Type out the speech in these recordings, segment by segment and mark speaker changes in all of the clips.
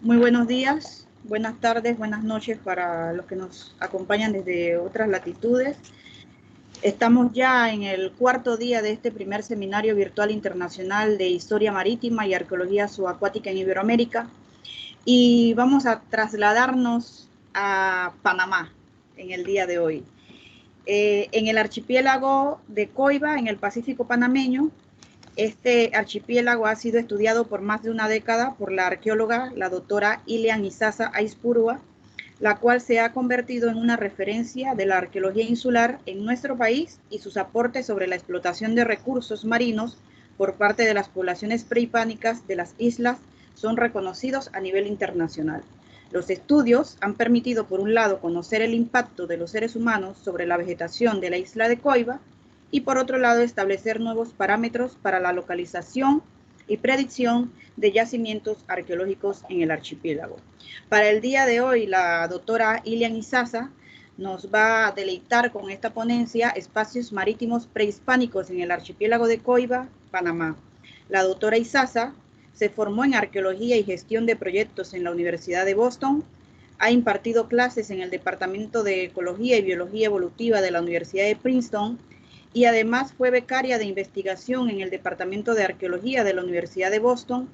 Speaker 1: Muy buenos días, buenas tardes, buenas noches para los que nos acompañan desde otras latitudes. Estamos ya en el cuarto día de este primer seminario virtual internacional de Historia Marítima y Arqueología Subacuática en Iberoamérica y vamos a trasladarnos a Panamá en el día de hoy. En el archipiélago de Coiba, en el Pacífico panameño. Este archipiélago ha sido estudiado por más de una década por la arqueóloga, la doctora Ilian Isaza Aispurua, la cual se ha convertido en una referencia de la arqueología insular en nuestro país y sus aportes sobre la explotación de recursos marinos por parte de las poblaciones prehispánicas de las islas son reconocidos a nivel internacional. Los estudios han permitido, por un lado, conocer el impacto de los seres humanos sobre la vegetación de la isla de Coiba, y por otro lado establecer nuevos parámetros para la localización y predicción de yacimientos arqueológicos en el archipiélago. Para el día de hoy, la doctora Ilian Isaza nos va a deleitar con esta ponencia Espacios Marítimos Prehispánicos en el archipiélago de Coiba, Panamá. La doctora Isaza se formó en Arqueología y Gestión de Proyectos en la Universidad de Boston, ha impartido clases en el Departamento de Ecología y Biología Evolutiva de la Universidad de Princeton, y además fue becaria de investigación en el Departamento de Arqueología de la Universidad de Boston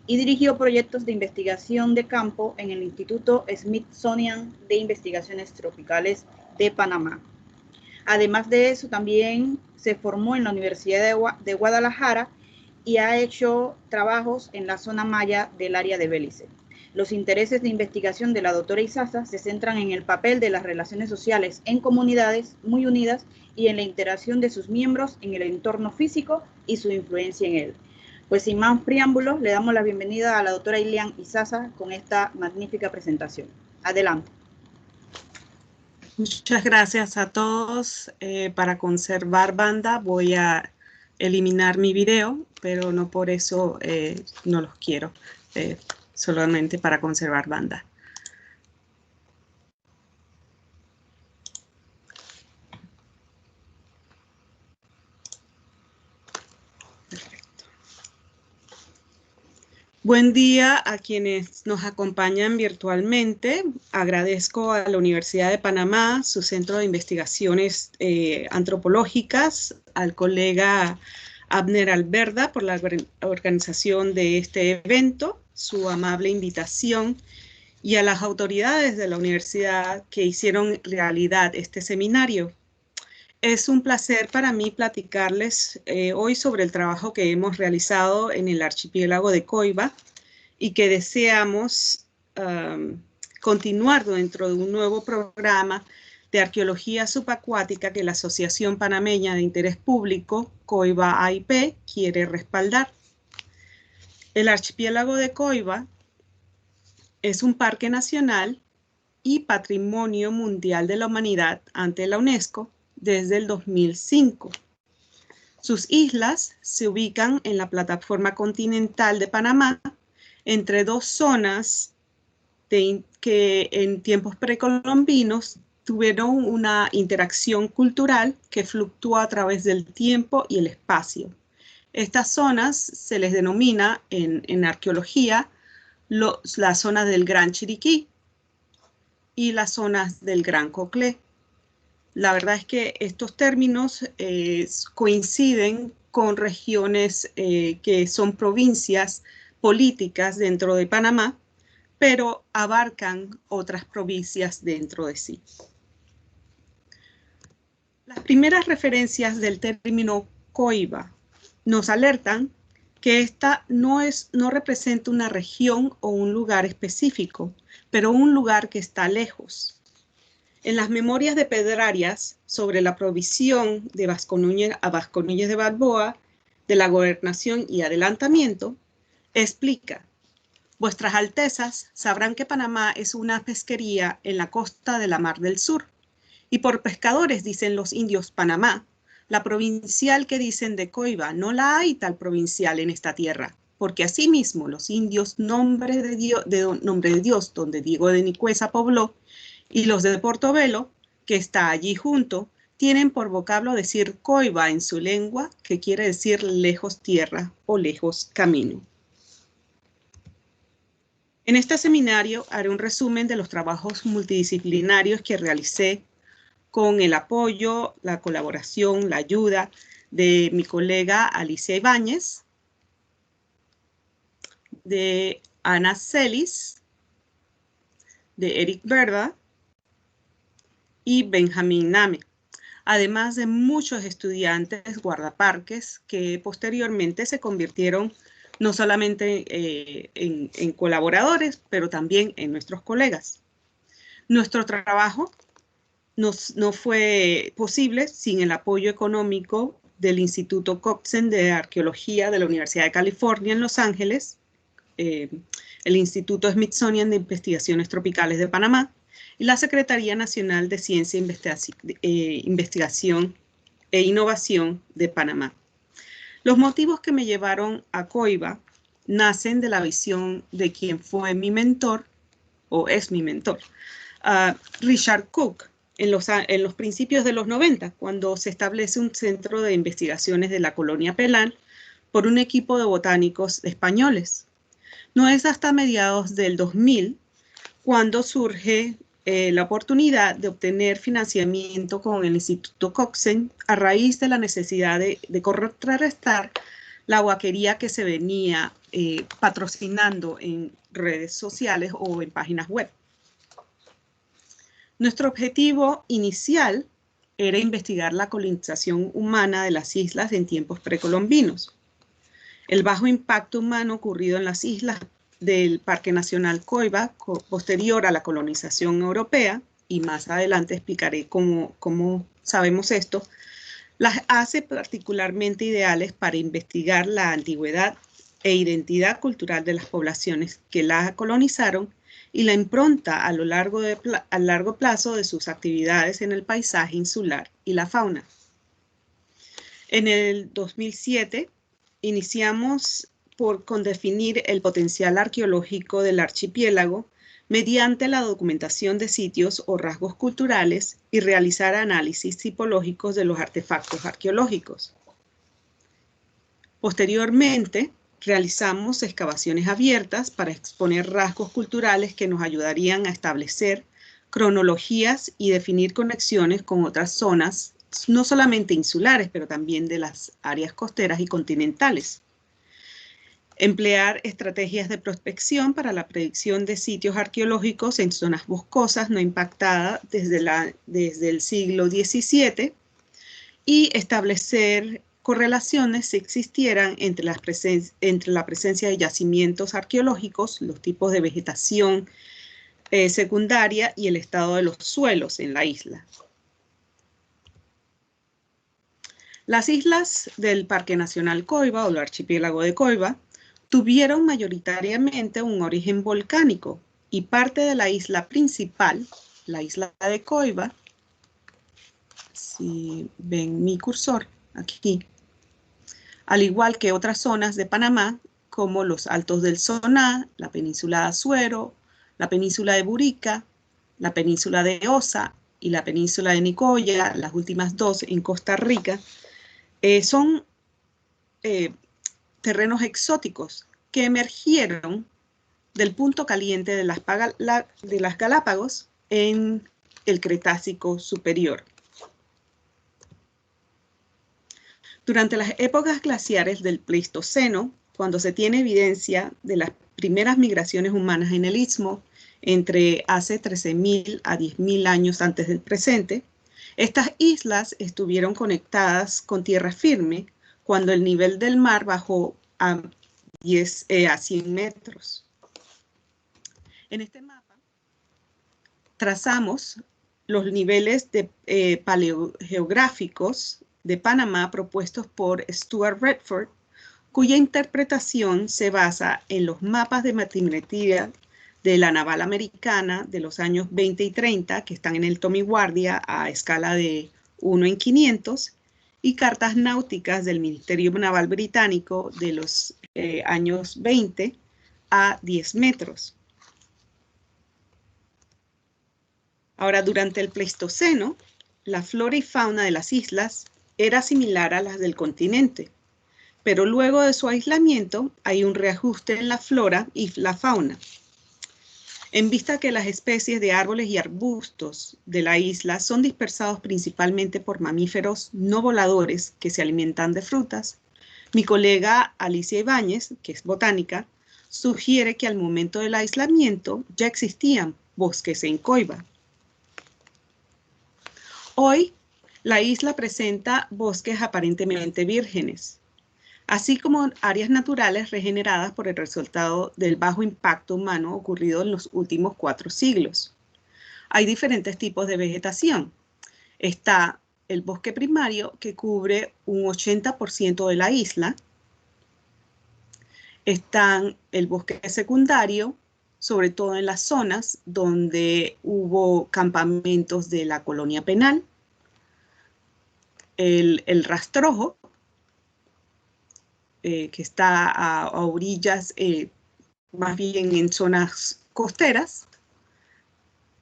Speaker 1: y dirigió proyectos de investigación de campo en el Instituto Smithsonian de Investigaciones Tropicales de Panamá. Además de eso, también se formó en la Universidad de Guadalajara y ha hecho trabajos en la zona maya del área de Belice. Los intereses de investigación de la doctora Isaza se centran en el papel de las relaciones sociales en comunidades muy unidas y en la interacción de sus miembros en el entorno físico y su influencia en él. Pues sin más preámbulos, le damos la bienvenida a la doctora Ilian Isaza con esta magnífica presentación. Adelante.
Speaker 2: Muchas gracias a todos. Para conservar banda voy a eliminar mi video, pero no por eso no los quiero, solamente para conservar banda. Perfecto. Buen día a quienes nos acompañan virtualmente. Agradezco a la Universidad de Panamá, su Centro de Investigaciones Antropológicas, al colega Abner Alberda por la organización de este evento, su amable invitación, y a las autoridades de la universidad que hicieron realidad este seminario. Es un placer para mí platicarles hoy sobre el trabajo que hemos realizado en el archipiélago de Coiba y que deseamos continuar dentro de un nuevo programa de arqueología subacuática que la Asociación Panameña de Interés Público, Coiba AIP, quiere respaldar. El archipiélago de Coiba es un parque nacional y patrimonio mundial de la humanidad ante la UNESCO desde el 2005. Sus islas se ubican en la plataforma continental de Panamá, entre dos zonas que en tiempos precolombinos tuvieron una interacción cultural que fluctúa a través del tiempo y el espacio. Estas zonas se les denomina en arqueología las zonas del Gran Chiriquí y las zonas del Gran Coclé. La verdad es que estos términos coinciden con regiones que son provincias políticas dentro de Panamá, pero abarcan otras provincias dentro de sí. Las primeras referencias del término Coiba nos alertan que esta no representa una región o un lugar específico, pero un lugar que está lejos. En las memorias de Pedrarias sobre la provisión de Vasco Núñez de Balboa de la gobernación y adelantamiento, explica: vuestras altezas sabrán que Panamá es una pesquería en la costa de la Mar del Sur, y por pescadores dicen los indios Panamá, la provincial que dicen de Coiba, no la hay tal provincial en esta tierra, porque asimismo los indios nombre de Dios, donde Diego de Nicuesa pobló, y los de Portobelo, que está allí junto, tienen por vocablo decir Coiba en su lengua, que quiere decir lejos tierra o lejos camino. En este seminario haré un resumen de los trabajos multidisciplinarios que realicé con el apoyo, la colaboración, la ayuda de mi colega Alicia Ibáñez, de Ana Celis, de Eric Verda y Benjamín Name, además de muchos estudiantes guardaparques que posteriormente se convirtieron no solamente en colaboradores, pero también en nuestros colegas. Nuestro trabajo no fue posible sin el apoyo económico del Instituto Coxen de Arqueología de la Universidad de California en Los Ángeles, el Instituto Smithsonian de Investigaciones Tropicales de Panamá y la Secretaría Nacional de Ciencia, Investigación e Innovación de Panamá. Los motivos que me llevaron a COIBA nacen de la visión de quien fue mi mentor, o es mi mentor, Richard Cook, en los principios de los 90, cuando se establece un centro de investigaciones de la colonia Pelán por un equipo de botánicos españoles. No es hasta mediados del 2000 cuando surge la oportunidad de obtener financiamiento con el Instituto Coxen a raíz de la necesidad de contrarrestar la huaquería que se venía patrocinando en redes sociales o en páginas web. Nuestro objetivo inicial era investigar la colonización humana de las islas en tiempos precolombinos, el bajo impacto humano ocurrido en las islas del Parque Nacional Coiba posterior a la colonización europea, y más adelante explicaré cómo sabemos esto, las hace particularmente ideales para investigar la antigüedad e identidad cultural de las poblaciones que las colonizaron y la impronta a largo plazo de sus actividades en el paisaje insular y la fauna. En el 2007 iniciamos con definir el potencial arqueológico del archipiélago mediante la documentación de sitios o rasgos culturales y realizar análisis tipológicos de los artefactos arqueológicos. Posteriormente, realizamos excavaciones abiertas para exponer rasgos culturales que nos ayudarían a establecer cronologías y definir conexiones con otras zonas, no solamente insulares, pero también de las áreas costeras y continentales. Emplear estrategias de prospección para la predicción de sitios arqueológicos en zonas boscosas no impactadas desde el siglo XVII y establecer correlaciones si existieran entre la presencia de yacimientos arqueológicos, los tipos de vegetación secundaria y el estado de los suelos en la isla. Las islas del Parque Nacional Coiba o el archipiélago de Coiba tuvieron mayoritariamente un origen volcánico y parte de la isla principal, la isla de Coiba, si ven mi cursor aquí, al igual que otras zonas de Panamá, como los Altos del Soná, la península de Azuero, la península de Burica, la península de Osa y la península de Nicoya, las últimas dos en Costa Rica, son terrenos exóticos que emergieron del punto caliente de las Galápagos en el Cretácico superior. Durante las épocas glaciares del Pleistoceno, cuando se tiene evidencia de las primeras migraciones humanas en el Istmo, entre hace 13.000 a 10.000 años antes del presente, estas islas estuvieron conectadas con tierra firme cuando el nivel del mar bajó a 100 metros. En este mapa trazamos los niveles paleogeográficos de Panamá propuestos por Stuart Redford, cuya interpretación se basa en los mapas de matimetría de la naval americana de los años 20 y 30, que están en el Tommy Guardia a escala de 1 en 500, y cartas náuticas del Ministerio Naval Británico de los años 20 a 10 metros. Ahora, durante el Pleistoceno, la flora y fauna de las islas era similar a las del continente, pero luego de su aislamiento hay un reajuste en la flora y la fauna. En vista que las especies de árboles y arbustos de la isla son dispersados principalmente por mamíferos no voladores que se alimentan de frutas, mi colega Alicia Ibáñez, que es botánica, sugiere que al momento del aislamiento ya existían bosques en Coiba. Hoy, la isla presenta bosques aparentemente vírgenes, así como áreas naturales regeneradas por el resultado del bajo impacto humano ocurrido en los últimos 4 siglos. Hay diferentes tipos de vegetación. Está el bosque primario, que cubre un 80% de la isla. Está el bosque secundario, sobre todo en las zonas donde hubo campamentos de la colonia penal. El rastrojo, que está a orillas, más bien en zonas costeras.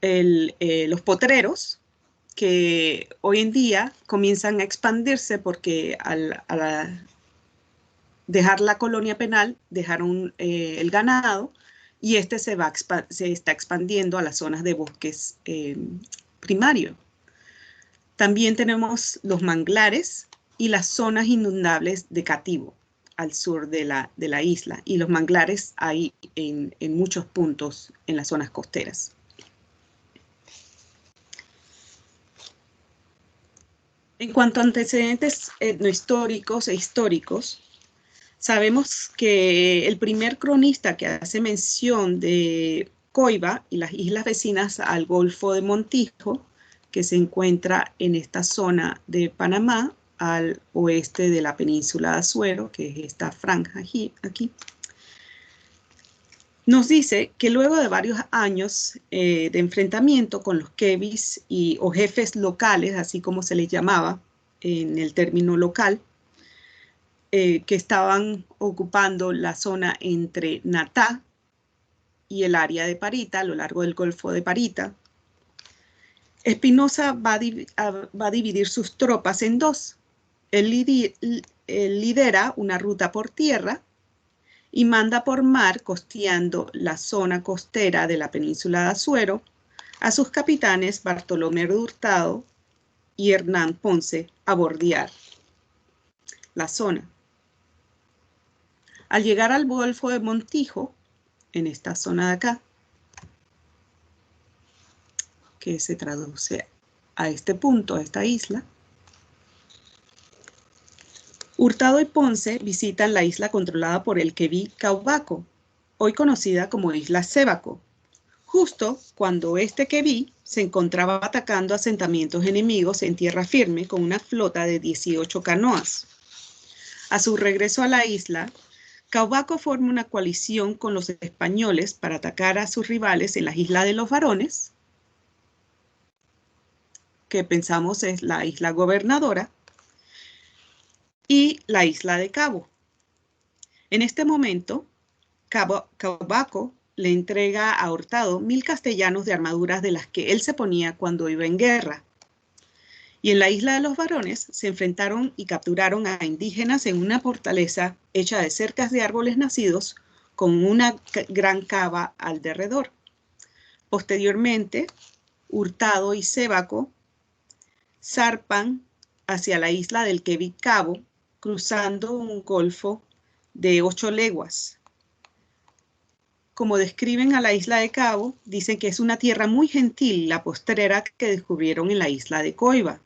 Speaker 2: Los potreros, que hoy en día comienzan a expandirse porque al dejar la colonia penal dejaron el ganado, y este se está expandiendo a las zonas de bosques primarios. También tenemos los manglares y las zonas inundables de Cativo, al sur de la isla, y los manglares hay en muchos puntos en las zonas costeras. En cuanto a antecedentes etnohistóricos e históricos, sabemos que el primer cronista que hace mención de Coiba y las islas vecinas al Golfo de Montijo, que se encuentra en esta zona de Panamá, al oeste de la península de Azuero, que es esta franja aquí, nos dice que luego de varios años de enfrentamiento con los quebis o jefes locales, así como se les llamaba en el término local, que estaban ocupando la zona entre Natá y el área de Parita, a lo largo del Golfo de Parita, Espinosa va a dividir sus tropas en dos. Él lidera una ruta por tierra y manda por mar, costeando la zona costera de la península de Azuero, a sus capitanes Bartolomé de Hurtado y Hernán Ponce a bordear la zona. Al llegar al Golfo de Montijo, en esta zona de acá, que se traduce a este punto, a esta isla, Hurtado y Ponce visitan la isla controlada por el quebí Caubaco, hoy conocida como Isla Sébaco, justo cuando este quebí se encontraba atacando asentamientos enemigos en tierra firme con una flota de 18 canoas. A su regreso a la isla, Caubaco forma una coalición con los españoles para atacar a sus rivales en las Islas de los Varones, que pensamos es la isla Gobernadora, y la isla de Cabo. En este momento, Caubaco le entrega a Hurtado 1000 castellanos de armaduras de las que él se ponía cuando iba en guerra. Y en la isla de los Varones se enfrentaron y capturaron a indígenas en una fortaleza hecha de cercas de árboles nacidos con una gran cava alrededor. Posteriormente, Hurtado y Sébaco zarpan hacia la isla del quebí Cabo, cruzando un golfo de 8 leguas. Como describen a la isla de Cabo, dicen que es una tierra muy gentil, la postrera que descubrieron en la isla de Coiba.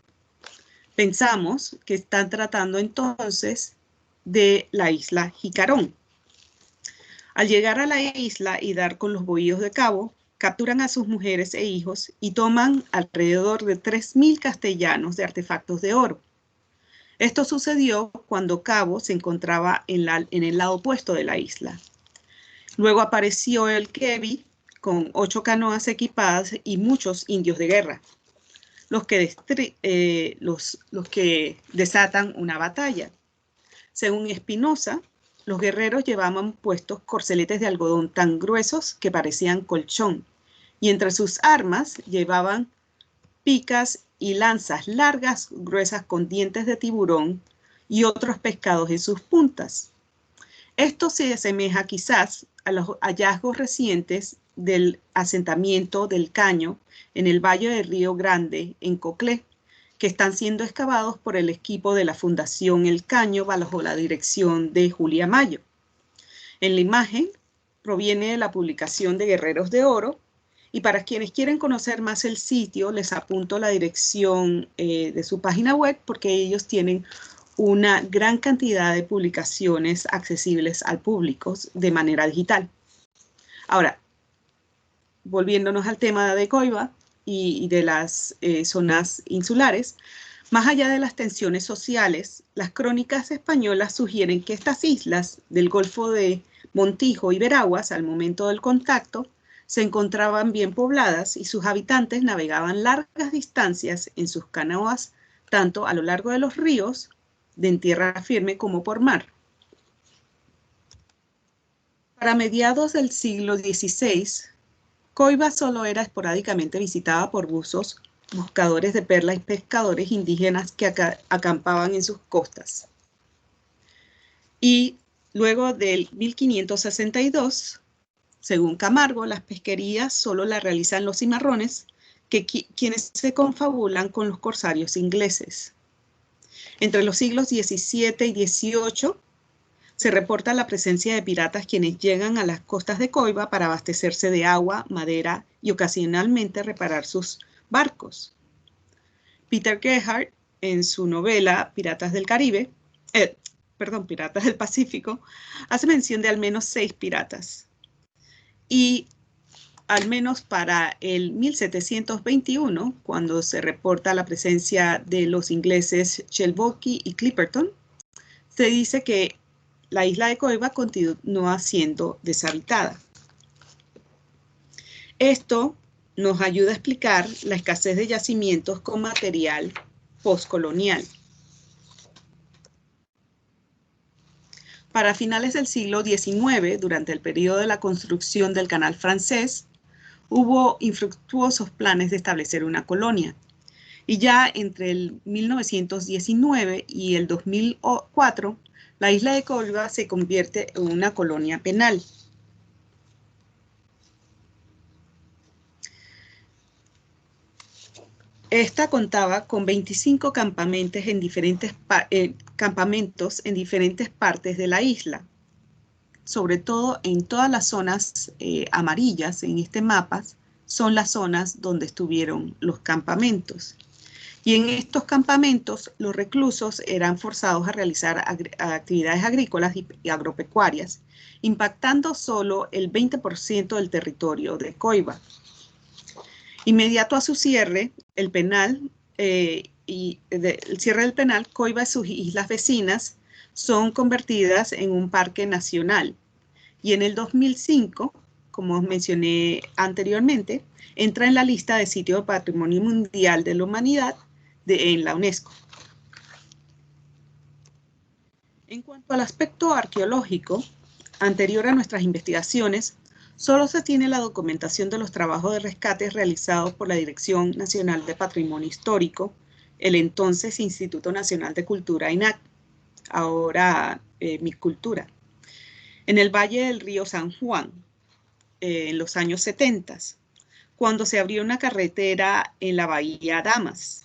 Speaker 2: Pensamos que están tratando entonces de la isla Jicarón. Al llegar a la isla y dar con los bohíos de Cabo, capturan a sus mujeres e hijos y toman alrededor de 3000 castellanos de artefactos de oro. Esto sucedió cuando Cabo se encontraba en el lado opuesto de la isla. Luego apareció el quebí con 8 canoas equipadas y muchos indios de guerra, los que desatan una batalla. Según Espinosa, los guerreros llevaban puestos corceletes de algodón tan gruesos que parecían colchón, y entre sus armas llevaban picas y lanzas largas, gruesas, con dientes de tiburón y otros pescados en sus puntas. Esto se asemeja quizás a los hallazgos recientes del asentamiento del Caño en el Valle del Río Grande, en Coclé, que están siendo excavados por el equipo de la Fundación El Caño bajo la dirección de Julia Mayo. En la imagen proviene de la publicación de Guerreros de Oro, y para quienes quieren conocer más el sitio, les apunto la dirección de su página web, porque ellos tienen una gran cantidad de publicaciones accesibles al público de manera digital. Ahora, volviéndonos al tema de Coiba y de las zonas insulares, más allá de las tensiones sociales, las crónicas españolas sugieren que estas islas del Golfo de Montijo y Veraguas, al momento del contacto, se encontraban bien pobladas y sus habitantes navegaban largas distancias en sus canoas, tanto a lo largo de los ríos, de en tierra firme, como por mar. Para mediados del siglo XVI, Coiba solo era esporádicamente visitada por buzos, buscadores de perlas y pescadores indígenas que acampaban en sus costas. Y luego del 1562, según Camargo, las pesquerías solo las realizan los cimarrones, quienes se confabulan con los corsarios ingleses. Entre los siglos XVII y XVIII se reporta la presencia de piratas quienes llegan a las costas de Coiba para abastecerse de agua, madera y ocasionalmente reparar sus barcos. Peter Gerhardt, en su novela Piratas del Pacífico, hace mención de al menos 6 piratas. Y al menos para el 1721, cuando se reporta la presencia de los ingleses Shelby y Clipperton, se dice que la isla de Coiba continúa siendo deshabitada. Esto nos ayuda a explicar la escasez de yacimientos con material postcolonial. Para finales del siglo XIX, durante el periodo de la construcción del Canal Francés, hubo infructuosos planes de establecer una colonia. Y ya entre el 1919 y el 2004, la isla de Coiba se convierte en una colonia penal. Esta contaba con 25 campamentos en diferentes partes de la isla, sobre todo en todas las zonas amarillas en este mapa, son las zonas donde estuvieron los campamentos. Y en estos campamentos los reclusos eran forzados a realizar actividades agrícolas y agropecuarias, impactando solo el 20% del territorio de Coiba. Inmediato a su cierre, el cierre del penal, Coiba y sus islas vecinas son convertidas en un parque nacional. Y en el 2005, como mencioné anteriormente, entra en la lista de sitios de Patrimonio Mundial de la Humanidad en la UNESCO. En cuanto al aspecto arqueológico, anterior a nuestras investigaciones, solo se tiene la documentación de los trabajos de rescate realizados por la Dirección Nacional de Patrimonio Histórico, el entonces Instituto Nacional de Cultura INAC, ahora MICultura, en el Valle del Río San Juan, en los años 70, cuando se abrió una carretera en la Bahía Damas.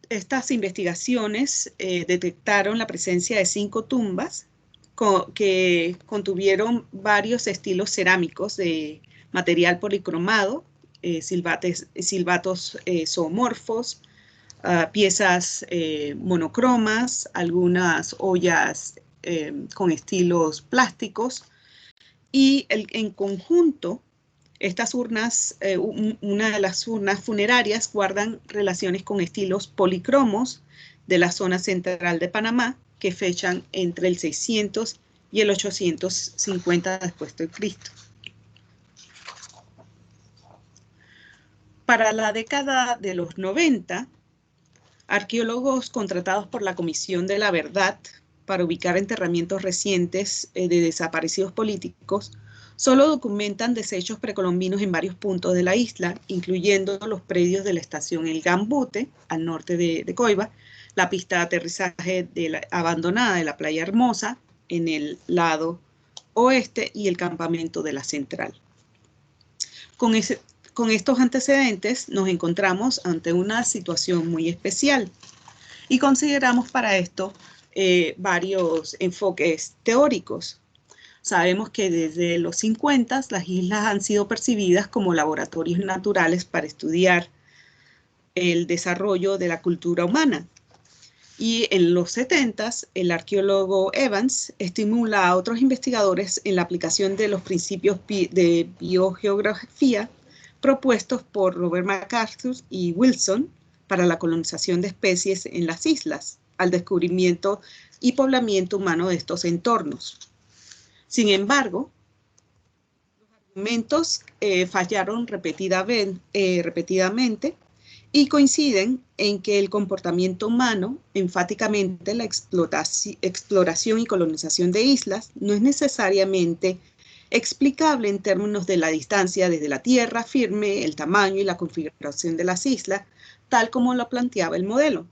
Speaker 2: Estas investigaciones detectaron la presencia de 5 tumbas que contuvieron varios estilos cerámicos de material policromado, silbatos zoomorfos, piezas monocromas, algunas ollas con estilos plásticos, y en conjunto estas urnas, una de las urnas funerarias guardan relaciones con estilos policromos de la zona central de Panamá que fechan entre el 600 y el 850 después de Cristo. Para la década de los 90, arqueólogos contratados por la Comisión de la Verdad para ubicar enterramientos recientes de desaparecidos políticos solo documentan desechos precolombinos en varios puntos de la isla, incluyendo los predios de la estación El Gambute, al norte de Coiba, la pista de aterrizaje abandonada de la Playa Hermosa, en el lado oeste y el campamento de la central. Con estos antecedentes nos encontramos ante una situación muy especial y consideramos para esto varios enfoques teóricos. Sabemos que desde los 50 las islas han sido percibidas como laboratorios naturales para estudiar el desarrollo de la cultura humana. Y en los 70 el arqueólogo Evans estimula a otros investigadores en la aplicación de los principios de biogeografía propuestos por Robert MacArthur y Wilson para la colonización de especies en las islas, al descubrimiento y poblamiento humano de estos entornos. Sin embargo, los argumentos fallaron repetidamente y coinciden en que el comportamiento humano, enfáticamente la exploración y colonización de islas, no es necesariamente explicable en términos de la distancia desde la tierra firme, el tamaño y la configuración de las islas, tal como lo planteaba el modelo.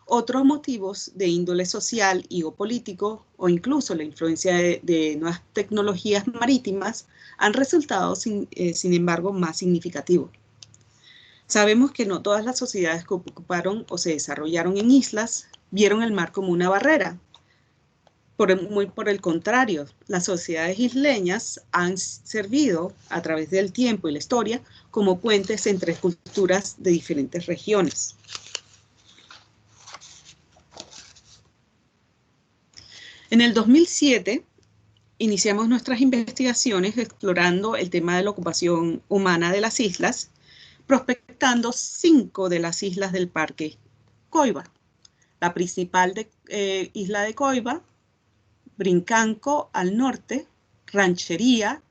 Speaker 2: Otros motivos de índole social y o político, o incluso la influencia de nuevas tecnologías marítimas, han resultado, sin embargo, más significativos. Sabemos que no todas las sociedades que ocuparon o se desarrollaron en islas vieron el mar como una barrera. Muy por el contrario, las sociedades isleñas han servido a través del tiempo y la historia como puentes entre culturas de diferentes regiones. En el 2007 iniciamos nuestras investigaciones explorando el tema de la ocupación humana de las islas, prospectando 5 de las islas del Parque Coiba. La principal isla de Coiba, Brincanco al norte, Ranchería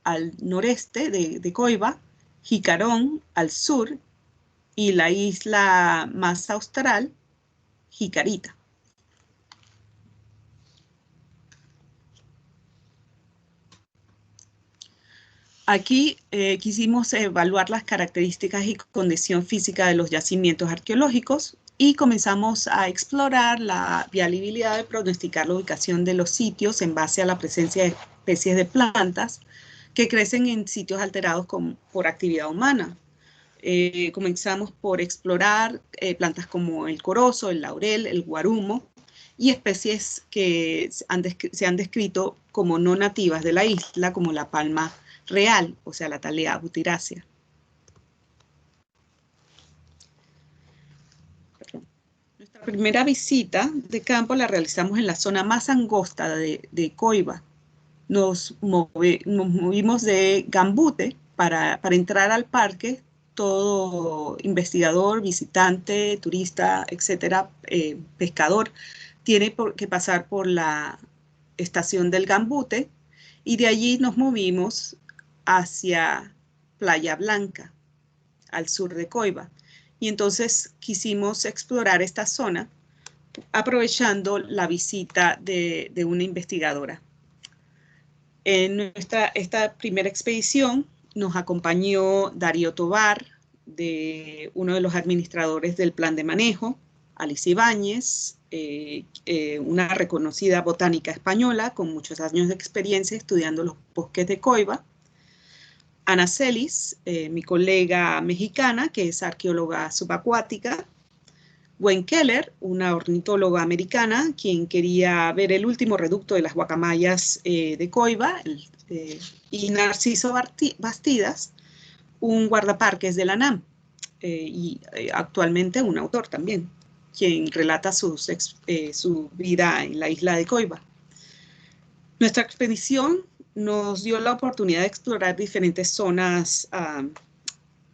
Speaker 2: al noreste de Coiba, Jicarón al sur y la isla más austral, Jicarita. Aquí quisimos evaluar las características y condición física de los yacimientos arqueológicos y comenzamos a explorar la viabilidad de pronosticar la ubicación de los sitios en base a la presencia de especies de plantas que crecen en sitios alterados por actividad humana. Comenzamos por explorar plantas como el corozo, el laurel, el guarumo y especies que se han descrito como no nativas de la isla, como la palma real, o sea, la Thalea butyracea. Nuestra primera visita de campo la realizamos en la zona más angosta de Coiba. Nos movimos de Gambute para entrar al parque. Todo investigador, visitante, turista, etcétera, pescador, tiene que pasar por la estación del Gambute y de allí nos movimos hacia Playa Blanca, al sur de Coiba. Y entonces quisimos explorar esta zona aprovechando la visita de una investigadora. En esta primera expedición nos acompañó Darío Tobar, uno de los administradores del plan de manejo, Alice Ibáñez, una reconocida botánica española con muchos años de experiencia estudiando los bosques de Coiba, Ana Celis, mi colega mexicana, que es arqueóloga subacuática, Gwen Keller, una ornitóloga americana, quien quería ver el último reducto de las guacamayas de Coiba, y Narciso Bastidas, un guardaparques de la NAM, y actualmente un autor también, quien relata su vida en la isla de Coiba. Nuestra expedición nos dio la oportunidad de explorar diferentes zonas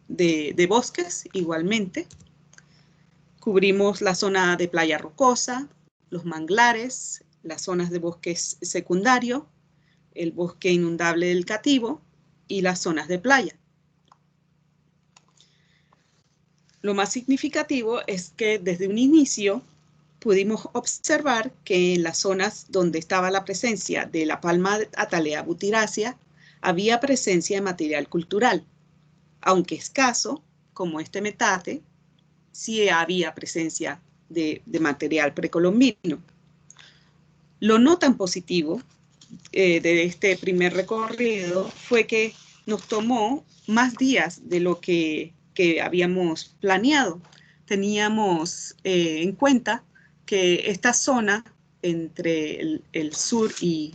Speaker 2: de bosques igualmente. Cubrimos la zona de playa rocosa, los manglares, las zonas de bosques secundario, el bosque inundable del Cativo y las zonas de playa. Lo más significativo es que desde un inicio pudimos observar que en las zonas donde estaba la presencia de la palma Thalea butyracea había presencia de material cultural, aunque escaso, como este metate, sí había presencia de material precolombino. Lo no tan positivo de este primer recorrido fue que nos tomó más días de lo que habíamos planeado. Teníamos en cuenta que esta zona entre el sur y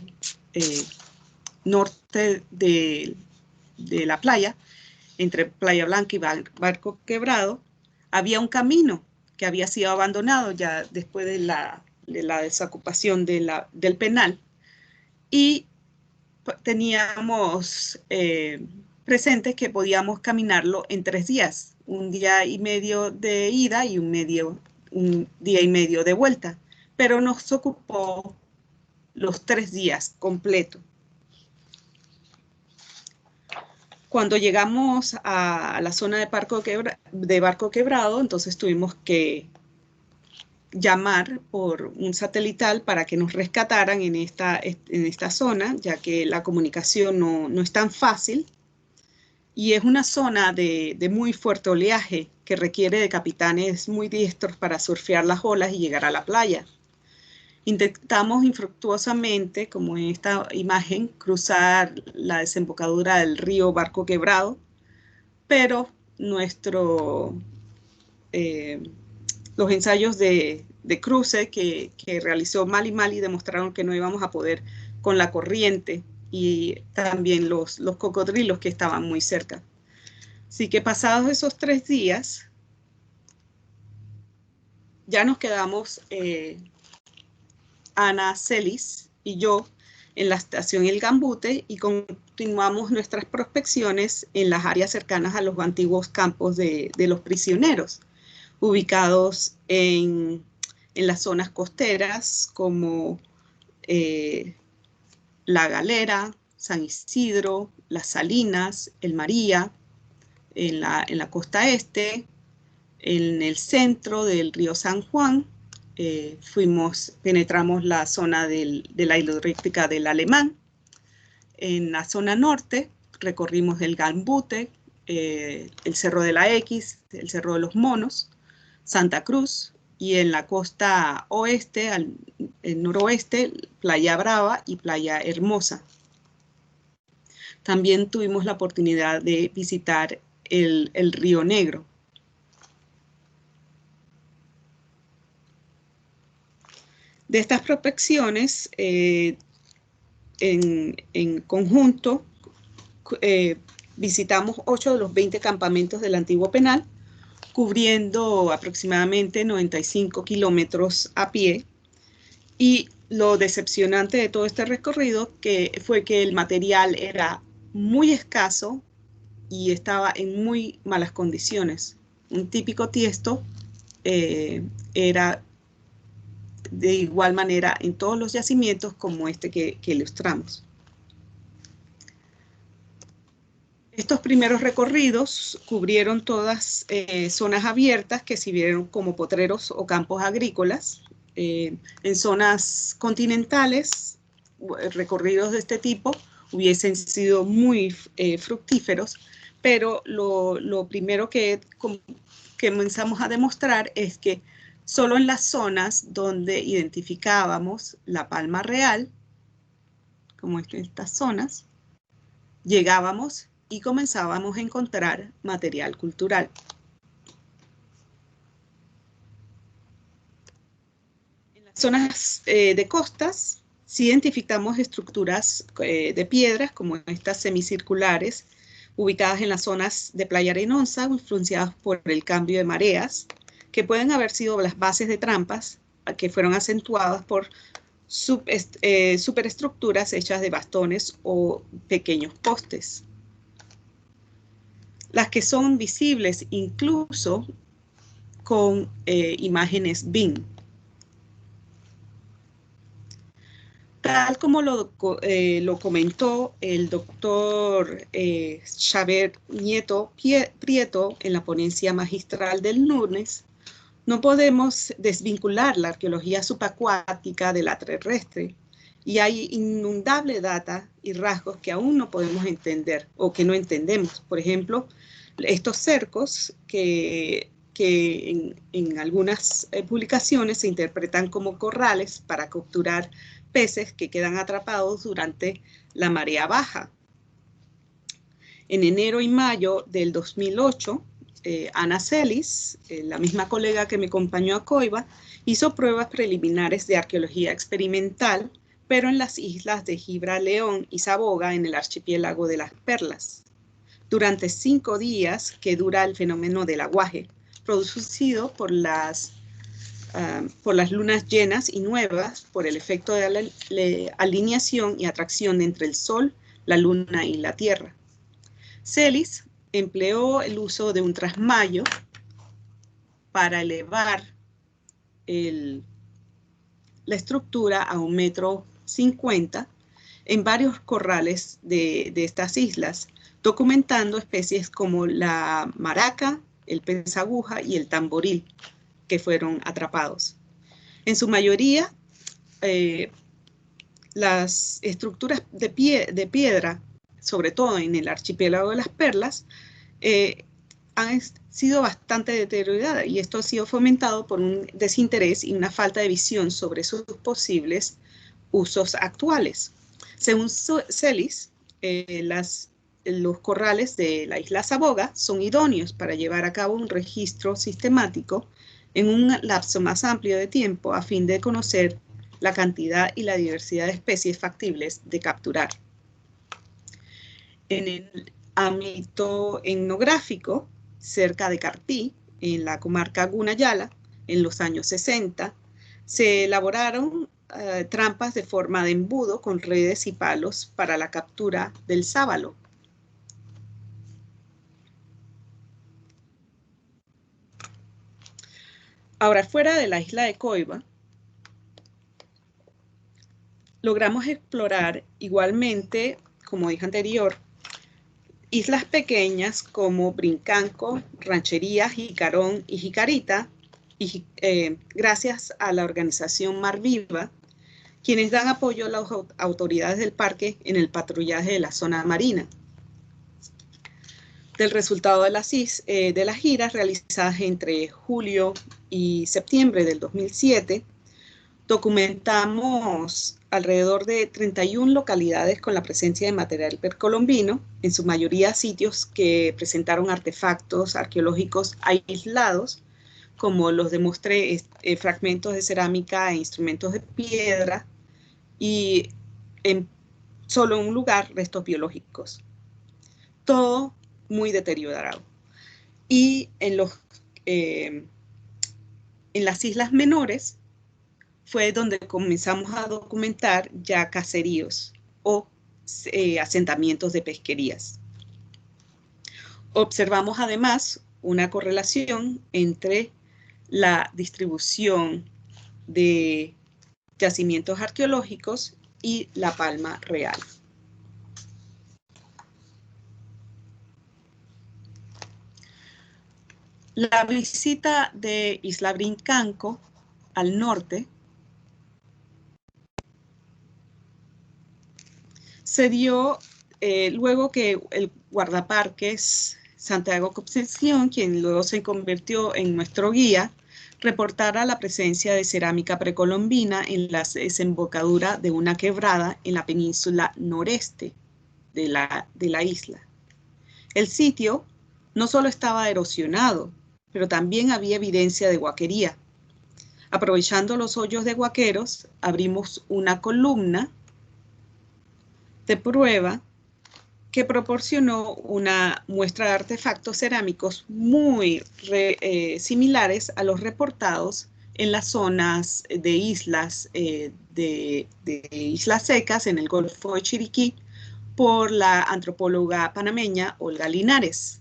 Speaker 2: norte de la playa, entre Playa Blanca y Barco Quebrado, había un camino que había sido abandonado ya después de la desocupación del penal, y teníamos presentes que podíamos caminarlo en 3 días, un día y medio de ida y un día y medio de vuelta, pero nos ocupó los 3 días completos. Cuando llegamos a la zona de Barco Quebrado, entonces tuvimos que llamar por un satelital para que nos rescataran en esta zona, ya que la comunicación no es tan fácil, y es una zona de muy fuerte oleaje que requiere de capitanes muy diestros para surfear las olas y llegar a la playa. Intentamos infructuosamente, como en esta imagen, cruzar la desembocadura del río Barco Quebrado, pero los ensayos de cruce que realizó Mali demostraron que no íbamos a poder con la corriente y también los cocodrilos que estaban muy cerca. Así que pasados esos 3 días, ya nos quedamos Ana Celis y yo en la estación El Gambute y continuamos nuestras prospecciones en las áreas cercanas a los antiguos campos de los prisioneros, ubicados en las zonas costeras como La Galera, San Isidro, Las Salinas, El María, en la costa este, en el centro del río San Juan. Penetramos la zona de la hidroeléctrica del Alemán. En la zona norte recorrimos el Gambute, el Cerro de la X, el Cerro de los Monos, Santa Cruz, y en la costa oeste, el noroeste, Playa Brava y Playa Hermosa. También tuvimos la oportunidad de visitar el Río Negro. De estas prospecciones, en conjunto, visitamos 8 de los 20 campamentos del antiguo penal, cubriendo aproximadamente 95 kilómetros a pie. Y lo decepcionante de todo este recorrido fue que el material era muy escaso y estaba en muy malas condiciones. Un típico tiesto era de igual manera en todos los yacimientos como este que ilustramos. Estos primeros recorridos cubrieron todas zonas abiertas que sirvieron como potreros o campos agrícolas. En zonas continentales, recorridos de este tipo hubiesen sido muy fructíferos, pero lo primero que comenzamos a demostrar es que solo en las zonas donde identificábamos la palma real, como en estas zonas, llegábamos y comenzábamos a encontrar material cultural. En las zonas de costas, sí identificamos estructuras de piedras, como estas semicirculares, ubicadas en las zonas de playa arenosa, influenciadas por el cambio de mareas, que pueden haber sido las bases de trampas que fueron acentuadas por superestructuras hechas de bastones o pequeños postes. Las que son visibles incluso con imágenes BIM. Tal como lo comentó el doctor Xavier Nieto Prieto en la ponencia magistral del lunes, no podemos desvincular la arqueología subacuática de la terrestre, y hay inundable data y rasgos que aún no podemos entender o que no entendemos. Por ejemplo, estos cercos que en algunas publicaciones se interpretan como corrales para capturar peces que quedan atrapados durante la marea baja. En enero y mayo del 2008, Ana Celis, la misma colega que me acompañó a Coiba, hizo pruebas preliminares de arqueología experimental, pero en las islas de Gibraleón y Saboga, en el archipiélago de las Perlas, durante 5 días que dura el fenómeno del aguaje, producido por las lunas llenas y nuevas, por el efecto de la alineación y atracción entre el Sol, la Luna y la Tierra. Celis empleó el uso de un trasmayo para elevar la estructura a 1,50 m en varios corrales de estas islas, documentando especies como la maraca, el pez aguja y el tamboril, que fueron atrapados. En su mayoría, las estructuras de piedra, sobre todo en el archipiélago de las Perlas, han sido bastante deterioradas, y esto ha sido fomentado por un desinterés y una falta de visión sobre sus posibles usos actuales. Según Celis, los corrales de la isla Saboga son idóneos para llevar a cabo un registro sistemático en un lapso más amplio de tiempo a fin de conocer la cantidad y la diversidad de especies factibles de capturar. En el ámbito etnográfico, cerca de Cartí, en la comarca Gunayala, en los años 60, se elaboraron trampas de forma de embudo con redes y palos para la captura del sábalo. Ahora, fuera de la isla de Coiba, logramos explorar igualmente, como dije anterior, islas pequeñas como Brincanco, Ranchería, Jicarón y Jicarita, y gracias a la organización Mar Viva, quienes dan apoyo a las autoridades del parque en el patrullaje de la zona marina. Del resultado de las giras realizadas entre julio y septiembre del 2007, documentamos alrededor de 31 localidades con la presencia de material precolombino, en su mayoría sitios que presentaron artefactos arqueológicos aislados, como los demostré, fragmentos de cerámica e instrumentos de piedra, y en solo un lugar restos biológicos. Todo muy deteriorado. Y en las islas menores fue donde comenzamos a documentar ya caseríos o asentamientos de pesquerías. Observamos además una correlación entre la distribución de yacimientos arqueológicos y la palma real. La visita de Isla Brincanco al norte se dio luego que el guardaparques Santiago Concepción, quien luego se convirtió en nuestro guía, reportara la presencia de cerámica precolombina en la desembocadura de una quebrada en la península noreste de la isla. El sitio no solo estaba erosionado, pero también había evidencia de huaquería. Aprovechando los hoyos de huaqueros, abrimos una columna de prueba que proporcionó una muestra de artefactos cerámicos muy similares a los reportados en las zonas de islas, de islas secas en el Golfo de Chiriquí por la antropóloga panameña Olga Linares.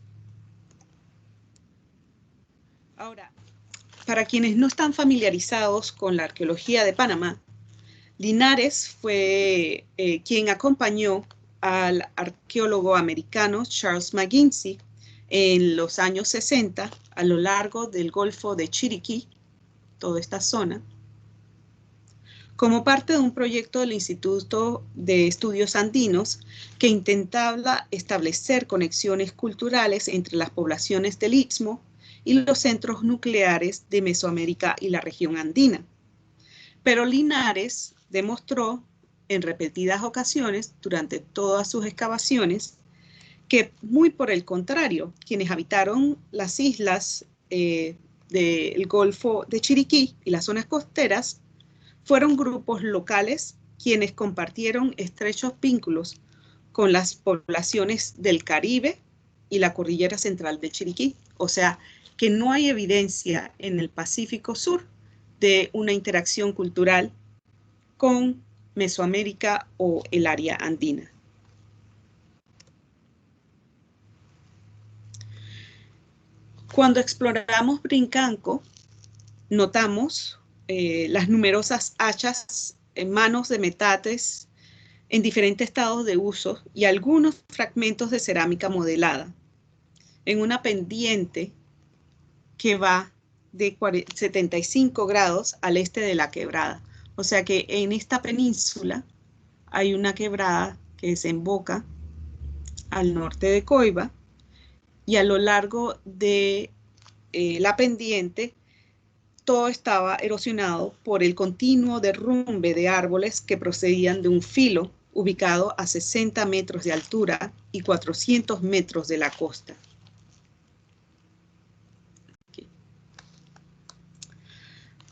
Speaker 2: Ahora, para quienes no están familiarizados con la arqueología de Panamá, Linares fue quien acompañó al arqueólogo americano Charles McGinty en los años 60 a lo largo del Golfo de Chiriquí, toda esta zona, como parte de un proyecto del Instituto de Estudios Andinos que intentaba establecer conexiones culturales entre las poblaciones del Istmo y los centros nucleares de Mesoamérica y la región andina. Pero Linares demostró en repetidas ocasiones durante todas sus excavaciones que, muy por el contrario, quienes habitaron las islas del Golfo de Chiriquí y las zonas costeras fueron grupos locales quienes compartieron estrechos vínculos con las poblaciones del Caribe y la cordillera central de Chiriquí. O sea, que no hay evidencia en el Pacífico Sur de una interacción cultural con Mesoamérica o el área andina. Cuando exploramos Brincanco, notamos las numerosas hachas en manos de metates en diferentes estados de uso y algunos fragmentos de cerámica modelada en una pendiente que va de 75 grados al este de la quebrada. O sea que en esta península hay una quebrada que desemboca al norte de Coiba y a lo largo de la pendiente todo estaba erosionado por el continuo derrumbe de árboles que procedían de un filo ubicado a 60 metros de altura y 400 metros de la costa.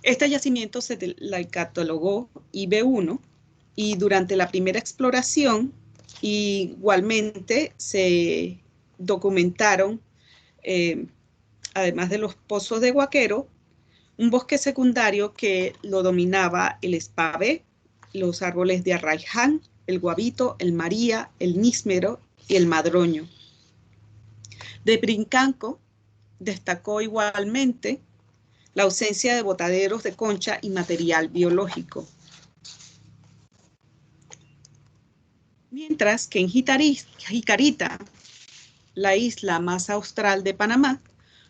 Speaker 2: Este yacimiento se la catalogó IB1 y durante la primera exploración igualmente se documentaron, además de los pozos de Guaquero, un bosque secundario que lo dominaba el espavé, los árboles de arraiján, el guabito, el maría, el nísmero y el madroño. De Brincanco destacó igualmente la ausencia de botaderos de concha y material biológico. Mientras que en Jicarita, la isla más austral de Panamá,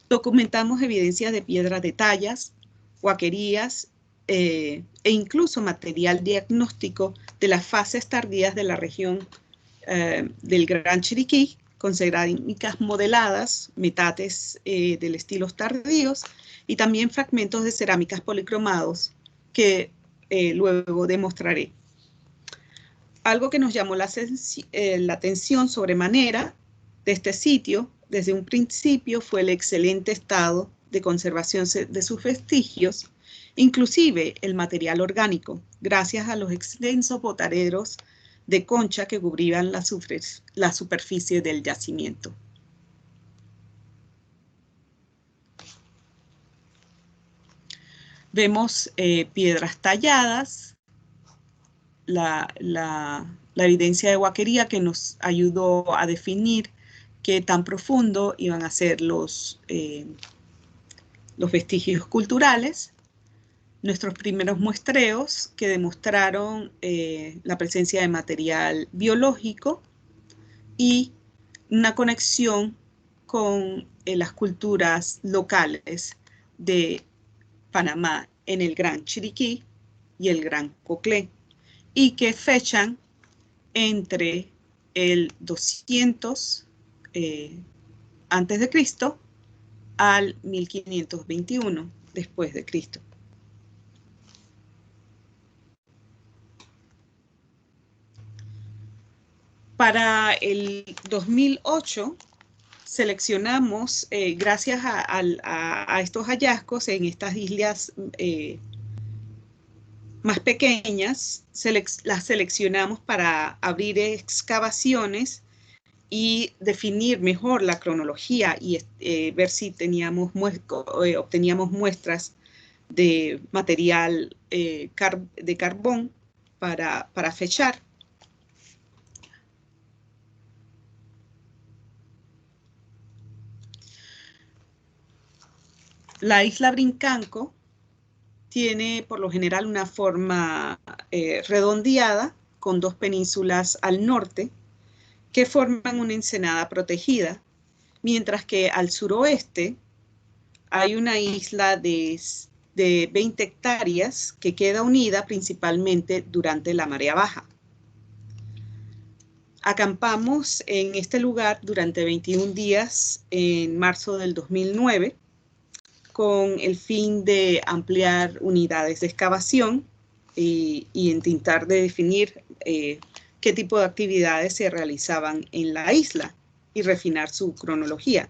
Speaker 2: documentamos evidencias de piedras de tallas, huaquerías e incluso material diagnóstico de las fases tardías de la región del Gran Chiriquí, con cerámicas modeladas, metates del estilos tardíos y también fragmentos de cerámicas policromados que luego demostraré. Algo que nos llamó la atención sobremanera de este sitio desde un principio fue el excelente estado de conservación de sus vestigios, inclusive el material orgánico, gracias a los extensos botaderos de concha que cubrían la superficie del yacimiento. Vemos piedras talladas, la evidencia de huaquería que nos ayudó a definir qué tan profundo iban a ser los vestigios culturales, nuestros primeros muestreos que demostraron la presencia de material biológico y una conexión con las culturas locales de Panamá en el Gran Chiriquí y el Gran Coclé, y que fechan entre el 200 antes de Cristo al 1521 después de Cristo. Para el 2008 seleccionamos, gracias a estos hallazgos en estas islas más pequeñas, las seleccionamos para abrir excavaciones y definir mejor la cronología y ver si obteníamos muestras de material de carbón para fechar. La isla Brincanco tiene por lo general una forma redondeada con dos penínsulas al norte que forman una ensenada protegida, mientras que al suroeste hay una isla de 20 hectáreas que queda unida principalmente durante la marea baja. Acampamos en este lugar durante 21 días en marzo del 2009 con el fin de ampliar unidades de excavación y intentar de definir qué tipo de actividades se realizaban en la isla y refinar su cronología.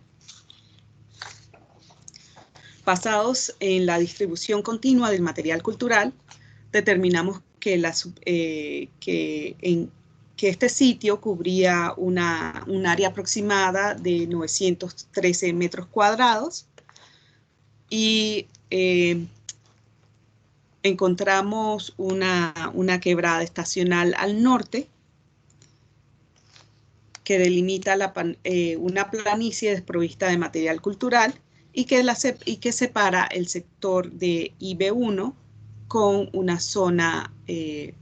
Speaker 2: Basados en la distribución continua del material cultural, determinamos que, que este sitio cubría un área aproximada de 913 metros cuadrados y encontramos una quebrada estacional al norte que delimita una planicie desprovista de material cultural y que separa el sector de IB1 con una zona de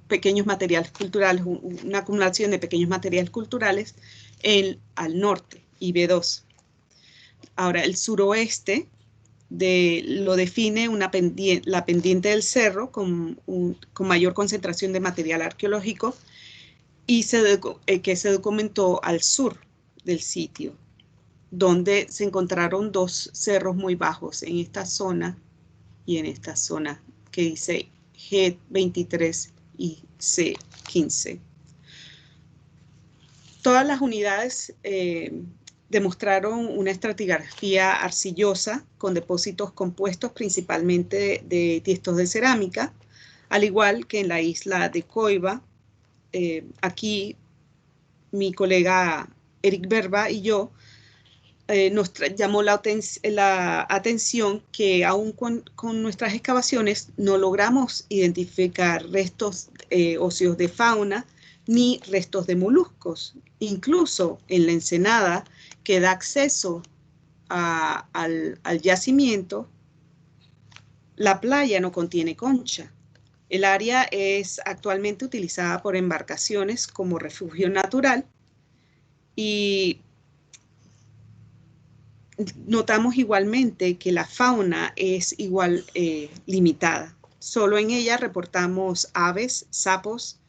Speaker 2: pequeños materiales culturales, una acumulación de pequeños materiales culturales al norte, IB2. Ahora, el suroeste lo define la pendiente del cerro con mayor concentración de material arqueológico y que se documentó al sur del sitio, donde se encontraron dos cerros muy bajos en esta zona y en esta zona que dice G23 y C15. Todas las unidades demostraron una estratigrafía arcillosa con depósitos compuestos principalmente de tiestos de cerámica, al igual que en la isla de Coiba. Aquí mi colega Eric Berba y yo nos llamó la atención que aún con nuestras excavaciones no logramos identificar restos óseos de fauna ni restos de moluscos. Incluso en la ensenada que da acceso al yacimiento, la playa no contiene concha. El área es actualmente utilizada por embarcaciones como refugio natural y notamos igualmente que la fauna es igual limitada. Solo en ella reportamos aves, sapos,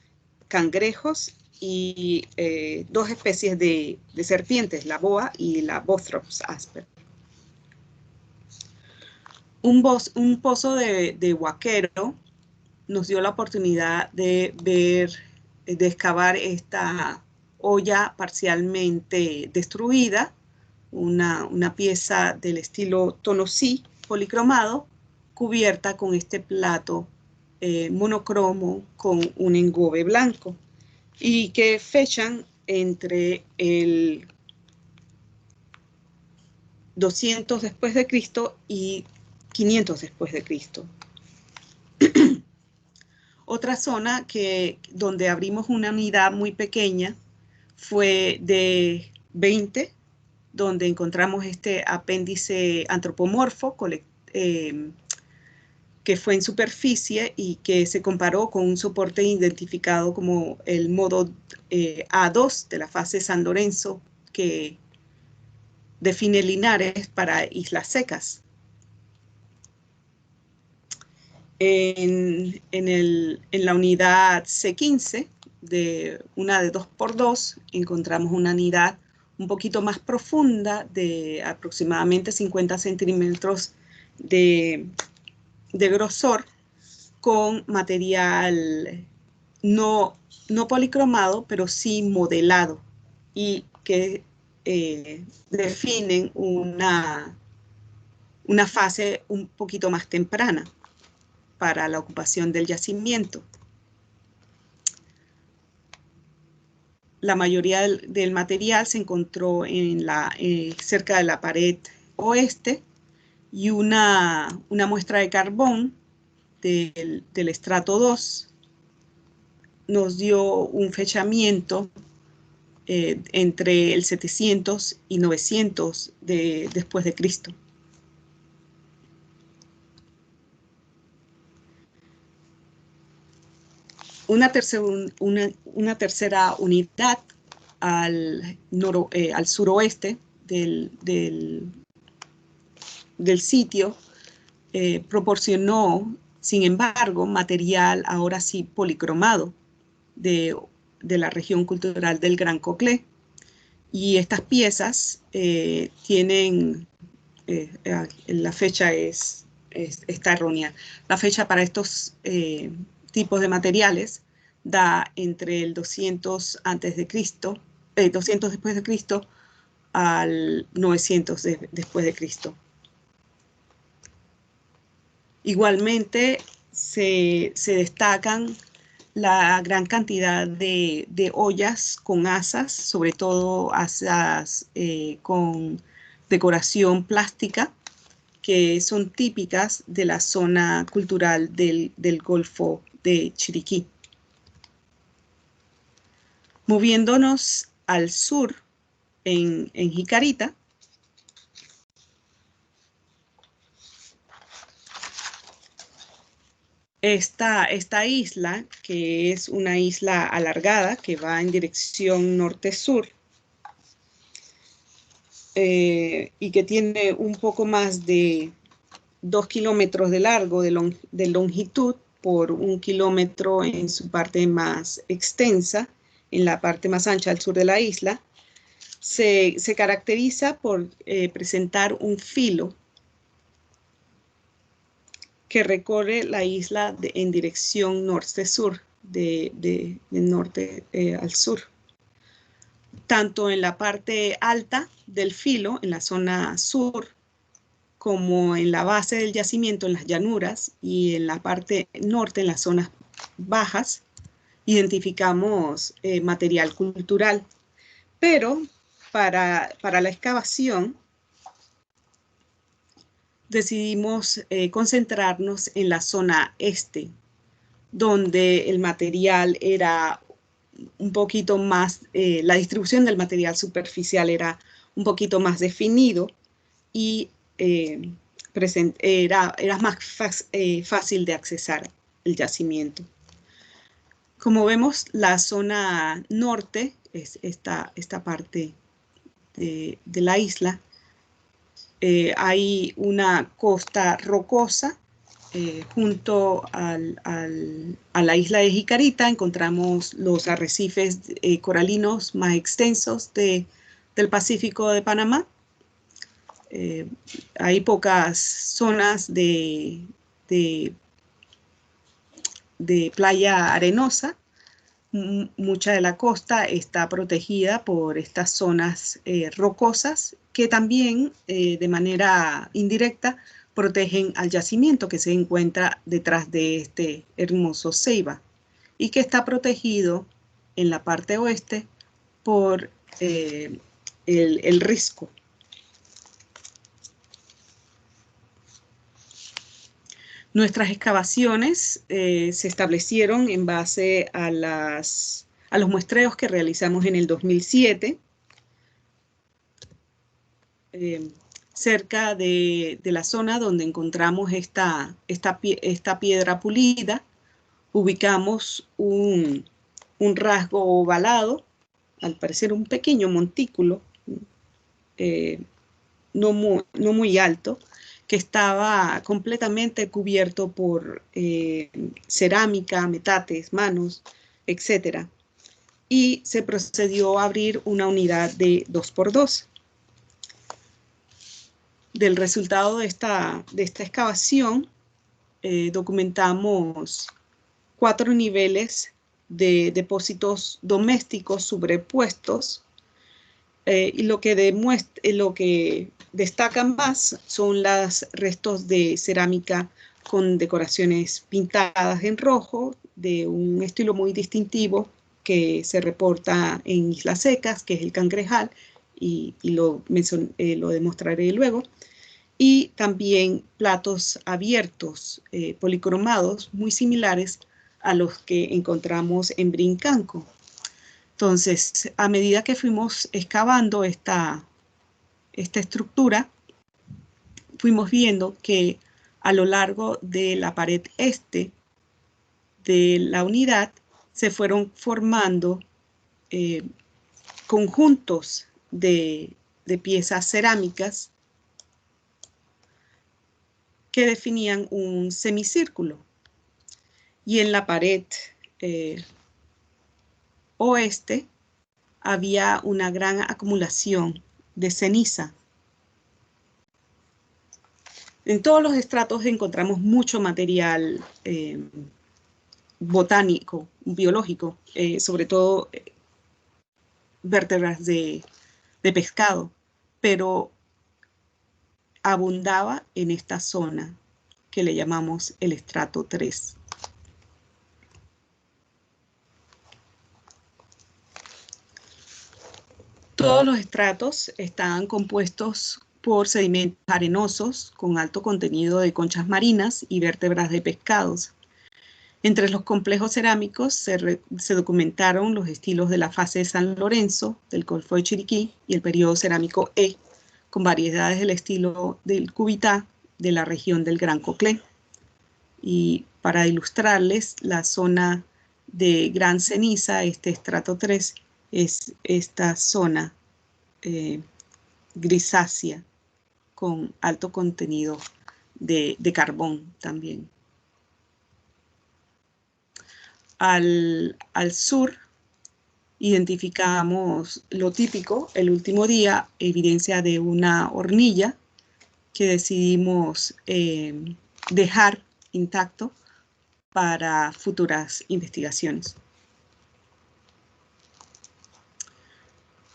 Speaker 2: cangrejos y dos especies de serpientes, la boa y la Bothrops asper. Un pozo de Huaquero nos dio la oportunidad de excavar esta olla parcialmente destruida, una pieza del estilo tonosí policromado, cubierta con este plato monocromo con un engobe blanco y que fechan entre el 200 después de Cristo y 500 después de Cristo. Otra zona donde abrimos una unidad muy pequeña fue de 20, donde encontramos este apéndice antropomorfo que fue en superficie y que se comparó con un soporte identificado como el modo A2 de la fase San Lorenzo, que define Linares para islas secas. En la unidad C15, una de 2x2, encontramos una unidad un poquito más profunda de aproximadamente 50 centímetros de grosor, con material no policromado, pero sí modelado, y que definen una fase un poquito más temprana para la ocupación del yacimiento. La mayoría del material se encontró cerca de la pared oeste, y una muestra de carbón del estrato 2 nos dio un fechamiento entre el 700 y 900 después de Cristo. Una tercera unidad al suroeste del sitio proporcionó, sin embargo, material ahora sí policromado de la región cultural del Gran Coclé. Y estas piezas tienen, la fecha es está errónea. La fecha para estos tipos de materiales da entre el 200 antes de Cristo, 200 después de Cristo al 900 después de Cristo. Igualmente se destacan la gran cantidad de ollas con asas, sobre todo asas con decoración plástica, que son típicas de la zona cultural del Golfo de Chiriquí. Moviéndonos al sur, en Jicarita, esta isla, que es una isla alargada que va en dirección norte-sur, y que tiene un poco más de 2 kilómetros de largo de longitud por 1 kilómetro en su parte más extensa, en la parte más ancha al sur de la isla, se caracteriza por presentar un filo que recorre la isla en dirección norte-sur, de norte al sur. Tanto en la parte alta del filo, en la zona sur, como en la base del yacimiento, en las llanuras, y en la parte norte, en las zonas bajas, identificamos material cultural. Pero para la excavación decidimos concentrarnos en la zona este, donde el material era un poquito más, la distribución del material superficial era un poquito más definido y era más fácil de accesar el yacimiento. Como vemos, la zona norte es esta parte de la isla. Hay una costa rocosa junto a la isla de Jicarita. Encontramos los arrecifes coralinos más extensos del Pacífico de Panamá. Hay pocas zonas de playa arenosa. Mucha de la costa está protegida por estas zonas rocosas que también de manera indirecta protegen al yacimiento que se encuentra detrás de este hermoso ceiba y que está protegido en la parte oeste por el risco. Nuestras excavaciones se establecieron en base a los muestreos que realizamos en el 2007, cerca de la zona donde encontramos esta piedra pulida. Ubicamos un rasgo ovalado, al parecer un pequeño montículo, no muy alto, que estaba completamente cubierto por cerámica, metates, manos, etc. Y se procedió a abrir una unidad de 2x2. Del resultado de esta excavación, documentamos 4 niveles de depósitos domésticos sobrepuestos, y lo que destaca más son los restos de cerámica con decoraciones pintadas en rojo, de un estilo muy distintivo que se reporta en Islas Secas, que es el cangrejal, y lo demostraré luego. Y también platos abiertos, policromados, muy similares a los que encontramos en Brincanco. Entonces, a medida que fuimos excavando esta estructura, fuimos viendo que a lo largo de la pared este de la unidad se fueron formando conjuntos de piezas cerámicas que definían un semicírculo. Y en la pared oeste había una gran acumulación de ceniza. En todos los estratos encontramos mucho material botánico, biológico, sobre todo vértebras de pescado, pero abundaba en esta zona que le llamamos el estrato 3. Todos los estratos están compuestos por sedimentos arenosos con alto contenido de conchas marinas y vértebras de pescados. Entre los complejos cerámicos se documentaron los estilos de la fase de San Lorenzo, del Golfo de Chiriquí y el periodo cerámico E, con variedades del estilo del Cubitá de la región del Gran Coclé. Y para ilustrarles, la zona de gran ceniza, este estrato 3, es esta zona grisácea con alto contenido de carbón también. Al sur identificamos lo típico, el último día, evidencia de una hornilla que decidimos dejar intacto para futuras investigaciones.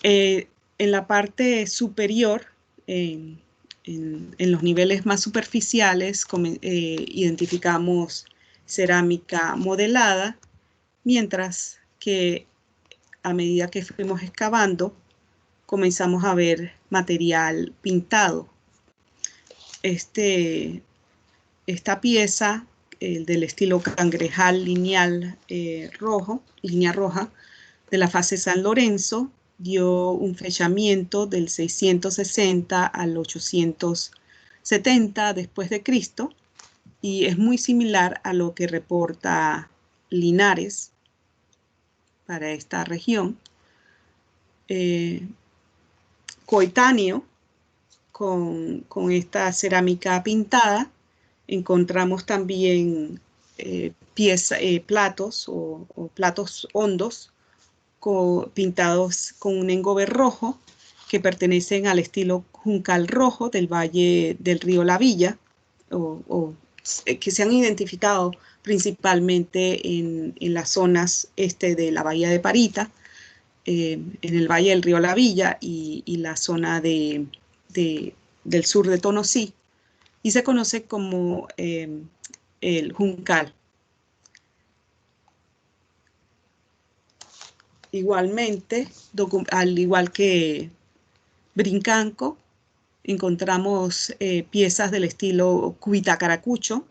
Speaker 2: En la parte superior, en los niveles más superficiales, identificamos cerámica modelada, mientras que a medida que fuimos excavando, comenzamos a ver material pintado. Esta pieza, del estilo cangrejal lineal línea roja, de la fase San Lorenzo, dio un fechamiento del 660 al 870 después de Cristo, y es muy similar a lo que reporta Linares para esta región. Coetáneo con esta cerámica pintada, encontramos también platos o platos hondos pintados con un engobe rojo que pertenecen al estilo Juncal Rojo del Valle del Río La Villa, que se han identificado principalmente en las zonas de la Bahía de Parita, en el Valle del Río La Villa y la zona del sur de Tonosí, y se conoce como el Juncal. Igualmente, al igual que Brincanco, encontramos piezas del estilo Cubitá Caracucho,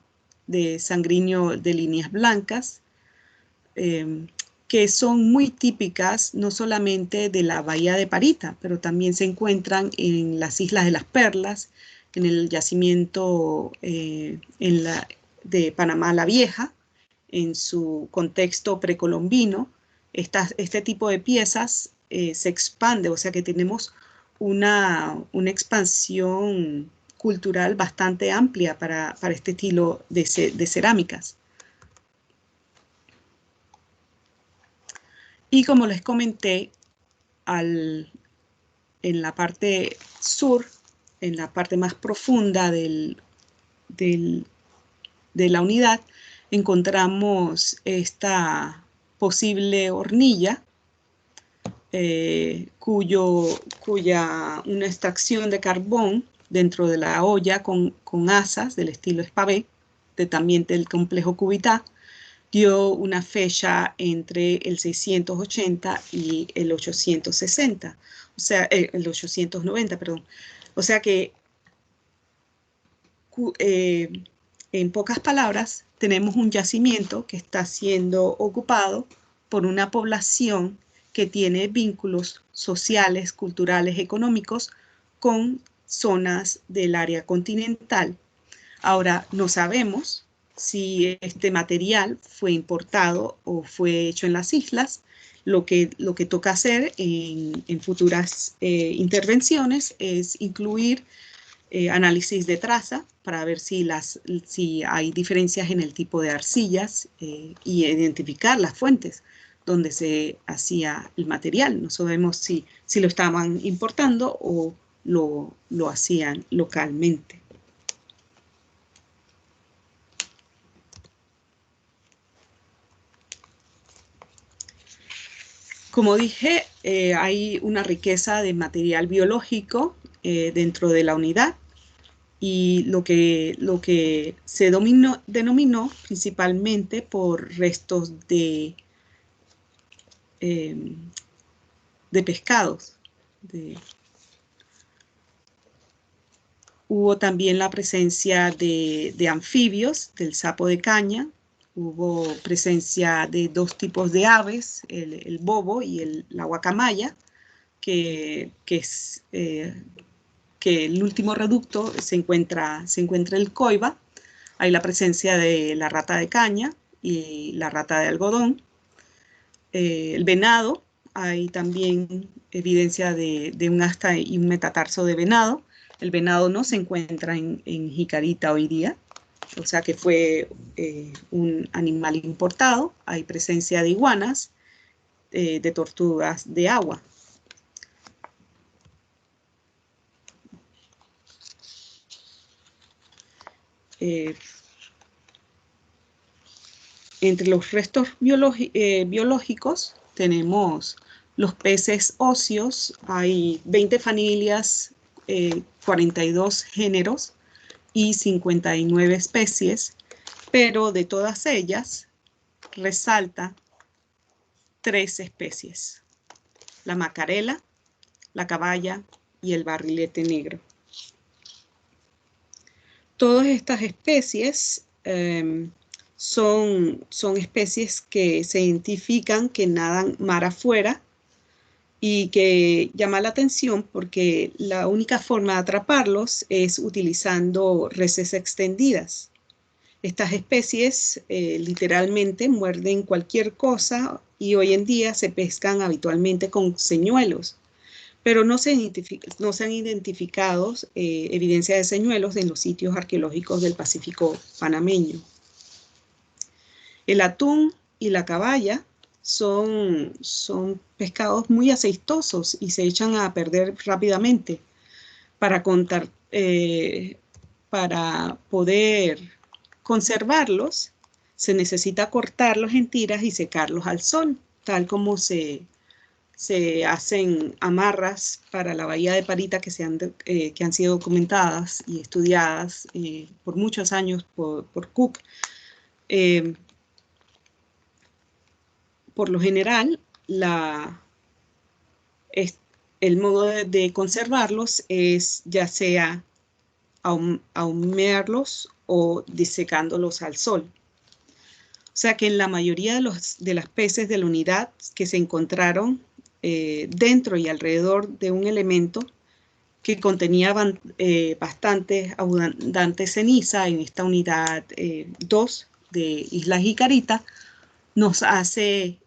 Speaker 2: de sangriño de líneas blancas, que son muy típicas no solamente de la Bahía de Parita, pero también se encuentran en las Islas de las Perlas, en el yacimiento de Panamá la Vieja, en su contexto precolombino. Este tipo de piezas se expande, o sea que tenemos una expansión cultural bastante amplia para este estilo de cerámicas. Y como les comenté, en la parte sur, en la parte más profunda de la unidad, encontramos esta posible hornilla, cuya una extracción de carbón dentro de la olla con asas del estilo Espavé, también del complejo Cubitá, dio una fecha entre el 680 y el 860, o sea, el 890, perdón. O sea que, en pocas palabras, tenemos un yacimiento que está siendo ocupado por una población que tiene vínculos sociales, culturales, económicos con zonas del área continental. Ahora, no sabemos si este material fue importado o fue hecho en las islas. Lo que toca hacer en futuras intervenciones es incluir análisis de traza para ver si hay diferencias en el tipo de arcillas y identificar las fuentes donde se hacía el material. No sabemos si lo estaban importando o lo hacían localmente. Como dije, hay una riqueza de material biológico dentro de la unidad, y lo que se denominó principalmente por restos de pescados. Hubo también la presencia de anfibios, del sapo de caña. Hubo presencia de dos tipos de aves, el bobo y la guacamaya, que el último reducto se encuentra el coiba. Hay la presencia de la rata de caña y la rata de algodón. El venado, hay también evidencia de un asta y un metatarso de venado. El venado no se encuentra en Jicarita hoy día, o sea que fue un animal importado. Hay presencia de iguanas, de tortugas de agua. Entre los restos biológicos tenemos los peces óseos. Hay 20 familias, 42 géneros y 59 especies, pero de todas ellas resalta 3 especies: la macarela, la caballa y el barrilete negro. Todas estas especies son especies que se identifican que nadan mar afuera, y que llama la atención porque la única forma de atraparlos es utilizando reses extendidas. Estas especies literalmente muerden cualquier cosa, y hoy en día se pescan habitualmente con señuelos, pero no se han identificado evidencia de señuelos en los sitios arqueológicos del Pacífico panameño. El atún y la caballa son pescados muy aceitosos y se echan a perder rápidamente. Para poder conservarlos, se necesita cortarlos en tiras y secarlos al sol, tal como se hacen amarras para la bahía de Parita que han sido documentadas y estudiadas por muchos años por Cook. Por lo general, el modo de conservarlos es ya sea ahumearlos o disecándolos al sol. O sea que en la mayoría de las peces de la unidad que se encontraron dentro y alrededor de un elemento que contenía bastante abundante ceniza, en esta unidad 2 de Isla Jicarita, nos hace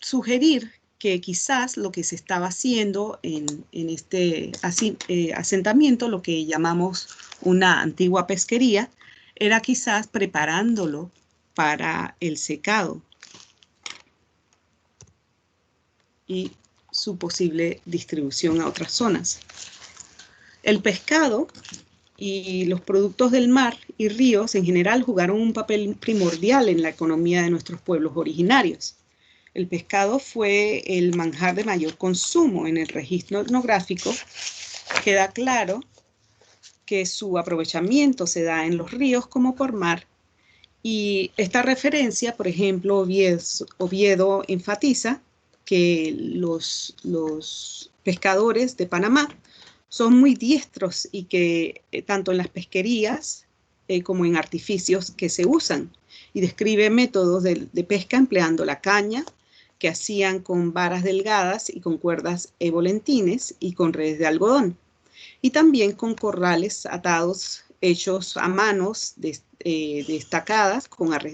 Speaker 2: sugerir que quizás lo que se estaba haciendo en este asentamiento, lo que llamamos una antigua pesquería, era quizás preparándolo para el secado y su posible distribución a otras zonas. El pescado y los productos del mar y ríos en general jugaron un papel primordial en la economía de nuestros pueblos originarios. El pescado fue el manjar de mayor consumo. En el registro etnográfico queda claro que su aprovechamiento se da en los ríos como por mar, y esta referencia, por ejemplo, Oviedo enfatiza que los pescadores de Panamá son muy diestros y que tanto en las pesquerías como en artificios que se usan, y describe métodos de pesca empleando la caña, que hacían con varas delgadas y con cuerdas volantines y con redes de algodón, y también con corrales atados hechos a manos destacadas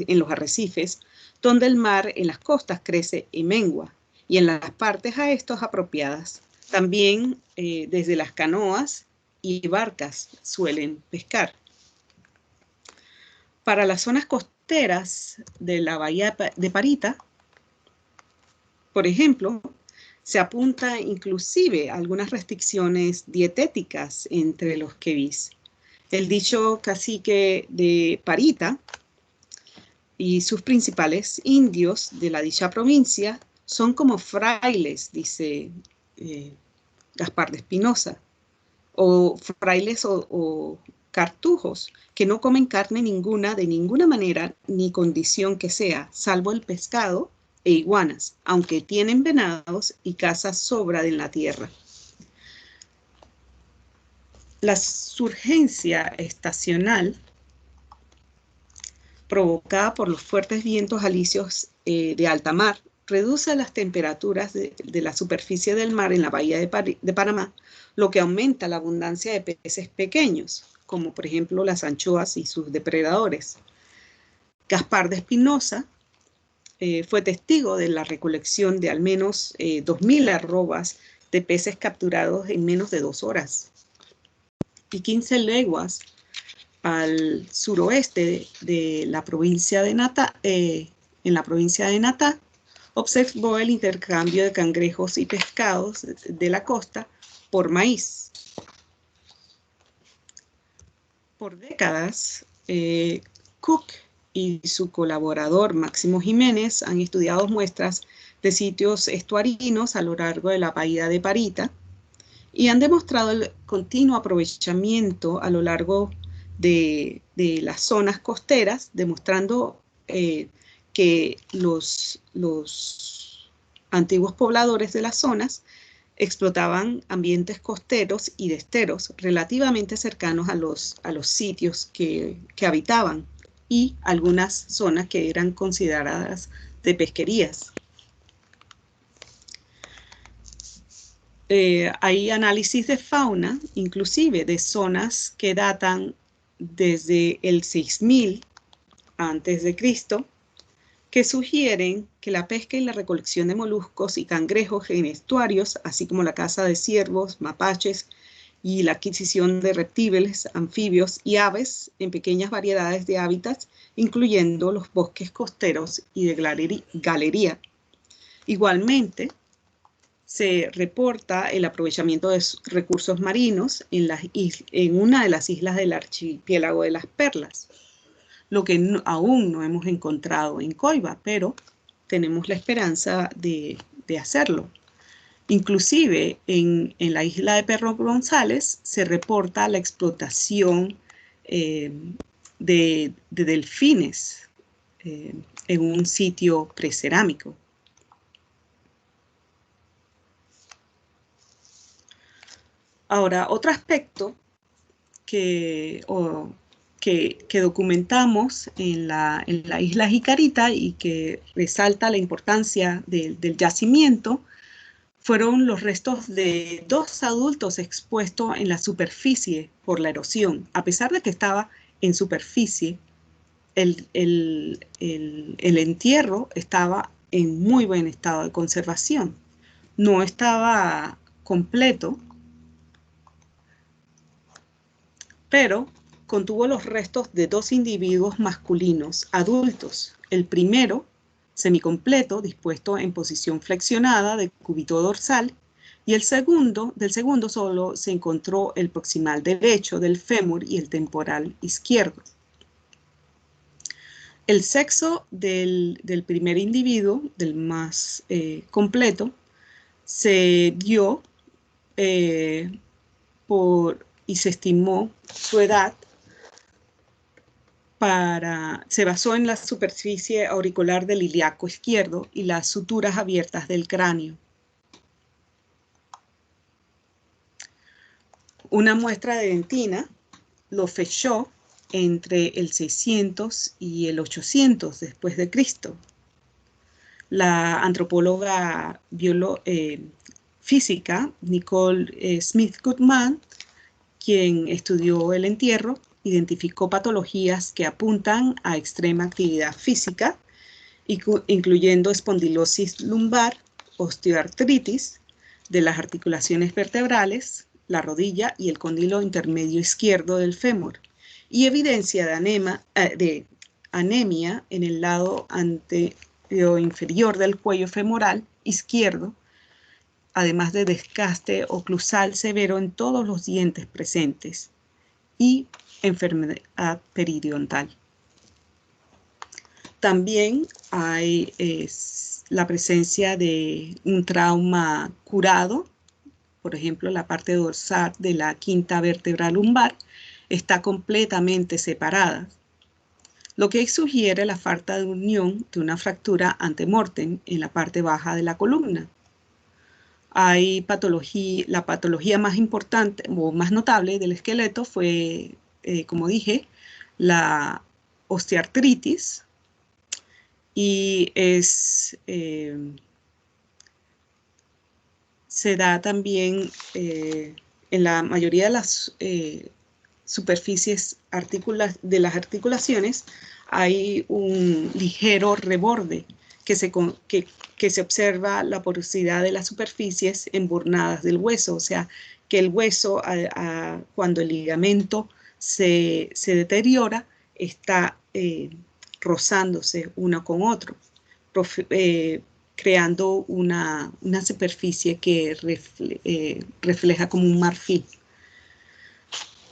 Speaker 2: en los arrecifes, donde el mar en las costas crece y mengua, y en las partes a estos apropiadas. También desde las canoas y barcas suelen pescar. Para las zonas costeras de la bahía de Parita, por ejemplo, se apunta inclusive a algunas restricciones dietéticas entre los quebís. El dicho cacique de Parita y sus principales indios de la dicha provincia son como frailes, dice Gaspar de Espinosa, o frailes o cartujos, que no comen carne ninguna, de ninguna manera ni condición que sea, salvo el pescado e iguanas, aunque tienen venados y caza sobra en la tierra. La surgencia estacional provocada por los fuertes vientos alisios de alta mar reduce las temperaturas de la superficie del mar en la bahía de Panamá, lo que aumenta la abundancia de peces pequeños, como por ejemplo las anchoas y sus depredadores. Gaspar de Espinosa fue testigo de la recolección de al menos 2.000 arrobas de peces capturados en menos de 2 horas. Y 15 leguas al suroeste de la provincia de Natá, en la provincia de Natá, observó el intercambio de cangrejos y pescados de la costa por maíz. Por décadas, Cook y su colaborador Máximo Jiménez han estudiado muestras de sitios estuarinos a lo largo de la bahía de Parita y han demostrado el continuo aprovechamiento a lo largo de las zonas costeras, demostrando que los antiguos pobladores de las zonas explotaban ambientes costeros y de esteros relativamente cercanos a los sitios que habitaban y algunas zonas que eran consideradas de pesquerías. Hay análisis de fauna, inclusive de zonas que datan desde el 6000 a.C., que sugieren que la pesca y la recolección de moluscos y cangrejos en estuarios, así como la caza de ciervos, mapaches y la adquisición de reptiles, anfibios y aves en pequeñas variedades de hábitats, incluyendo los bosques costeros y de galería. Igualmente, se reporta el aprovechamiento de recursos marinos en una de las islas del archipiélago de las Perlas, lo que aún no hemos encontrado en Coiba, pero tenemos la esperanza de hacerlo. Inclusive en la isla de Perro González se reporta la explotación de delfines en un sitio precerámico. Ahora, otro aspecto que documentamos en la isla Jicarita y que resalta la importancia del yacimiento fueron los restos de 2 adultos expuestos en la superficie por la erosión. A pesar de que estaba en superficie, el entierro estaba en muy buen estado de conservación. No estaba completo, pero contuvo los restos de 2 individuos masculinos adultos. El primero, semicompleto, dispuesto en posición flexionada de cúbito dorsal, y del segundo solo se encontró el proximal derecho del fémur y el temporal izquierdo. El sexo del primer individuo, del más completo, se dio y se estimó su edad se basó en la superficie auricular del ilíaco izquierdo y las suturas abiertas del cráneo. Una muestra de dentina lo fechó entre el 600 y el 800 después de Cristo. La antropóloga física Nicole Smith Goodman, quien estudió el entierro, identificó patologías que apuntan a extrema actividad física, incluyendo espondilosis lumbar, osteoartritis de las articulaciones vertebrales, la rodilla y el cóndilo intermedio izquierdo del fémur, y evidencia de anemia en el lado anterior inferior del cuello femoral izquierdo, además de desgaste oclusal severo en todos los dientes presentes y enfermedad periodontal. También hay la presencia de un trauma curado. Por ejemplo, la parte dorsal de la quinta vértebra lumbar está completamente separada, lo que sugiere la falta de unión de una fractura ante-mortem en la parte baja de la columna. Hay patología, la patología más importante o más notable del esqueleto fue, como dije, la osteoartritis, y se da también en la mayoría de las superficies de las articulaciones. Hay un ligero reborde que se observa la porosidad de las superficies emburnadas del hueso, o sea, que el hueso, cuando el ligamento se deteriora, está rozándose uno con otro, creando una superficie que refleja como un marfil.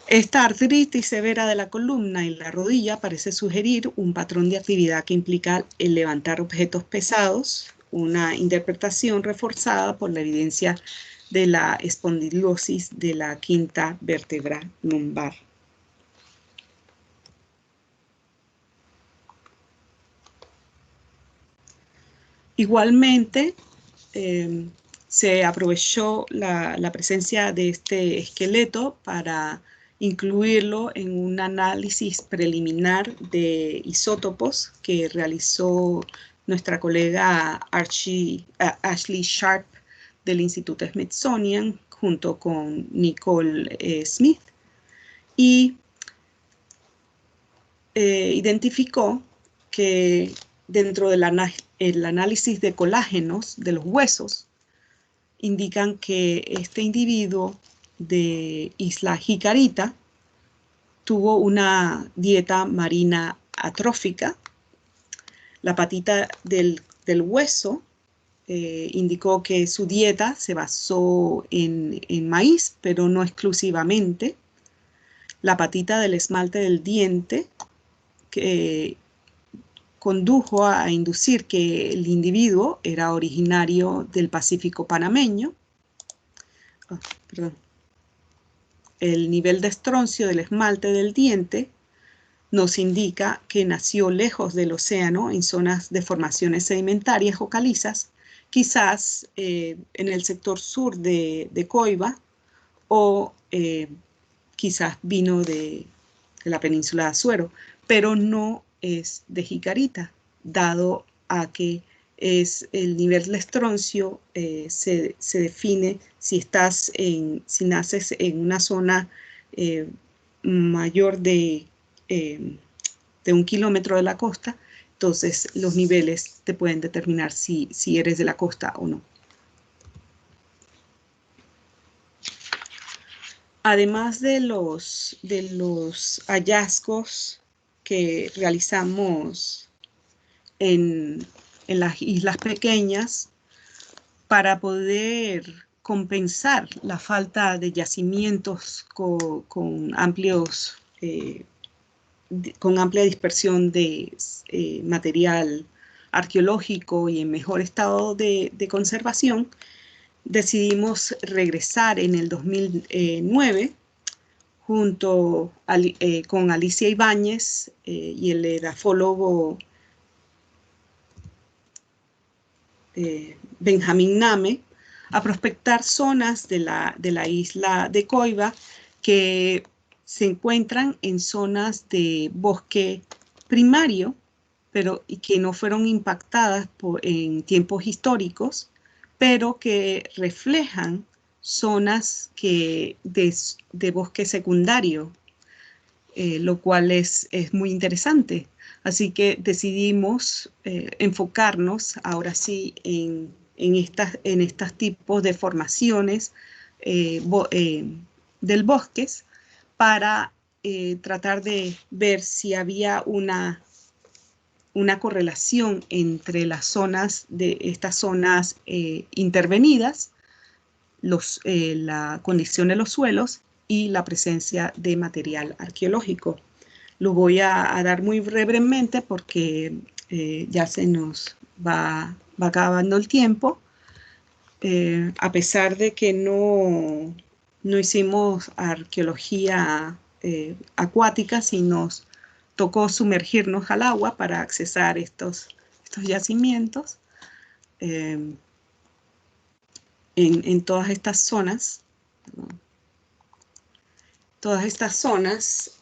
Speaker 2: Esta artritis severa de la columna y la rodilla parece sugerir un patrón de actividad que implica el levantar objetos pesados, una interpretación reforzada por la evidencia de la espondilosis de la quinta vértebra lumbar. Igualmente, se aprovechó la presencia de este esqueleto para incluirlo en un análisis preliminar de isótopos que realizó nuestra colega Ashley Sharp del Instituto Smithsonian junto con Nicole Smith, y identificó que dentro del análisis de colágenos de los huesos, indican que este individuo de Isla Jicarita tuvo una dieta marina atrófica. La patita del hueso indicó que su dieta se basó en maíz, pero no exclusivamente. La patita del esmalte del diente que condujo a inducir que el individuo era originario del Pacífico panameño. El nivel de estroncio del esmalte del diente nos indica que nació lejos del océano, en zonas de formaciones sedimentarias o calizas, quizás en el sector sur de Coiba, o quizás vino de la península de Azuero, pero no es de Jicarita, dado a que el nivel de estroncio se define si naces en una zona mayor de 1 kilómetro de la costa. Entonces los niveles te pueden determinar si eres de la costa o no. Además de los hallazgos que realizamos en las islas pequeñas para poder compensar la falta de yacimientos con amplia dispersión de material arqueológico y en mejor estado de conservación, decidimos regresar en el 2009 junto con Alicia Ibáñez y el edafólogo Benjamín Name, a prospectar zonas de la isla de Coiba que se encuentran en zonas de bosque primario, y que no fueron impactadas en tiempos históricos, pero que reflejan zonas de bosque secundario, lo cual es muy interesante. Así que decidimos enfocarnos ahora sí en estos tipos de formaciones del bosque para tratar de ver si había una correlación entre estas zonas intervenidas, la condición de los suelos y la presencia de material arqueológico. Lo voy a dar muy brevemente porque ya se nos va acabando el tiempo. A pesar de que no hicimos arqueología acuática, sí nos tocó sumergirnos al agua para accesar estos yacimientos. En todas estas zonas,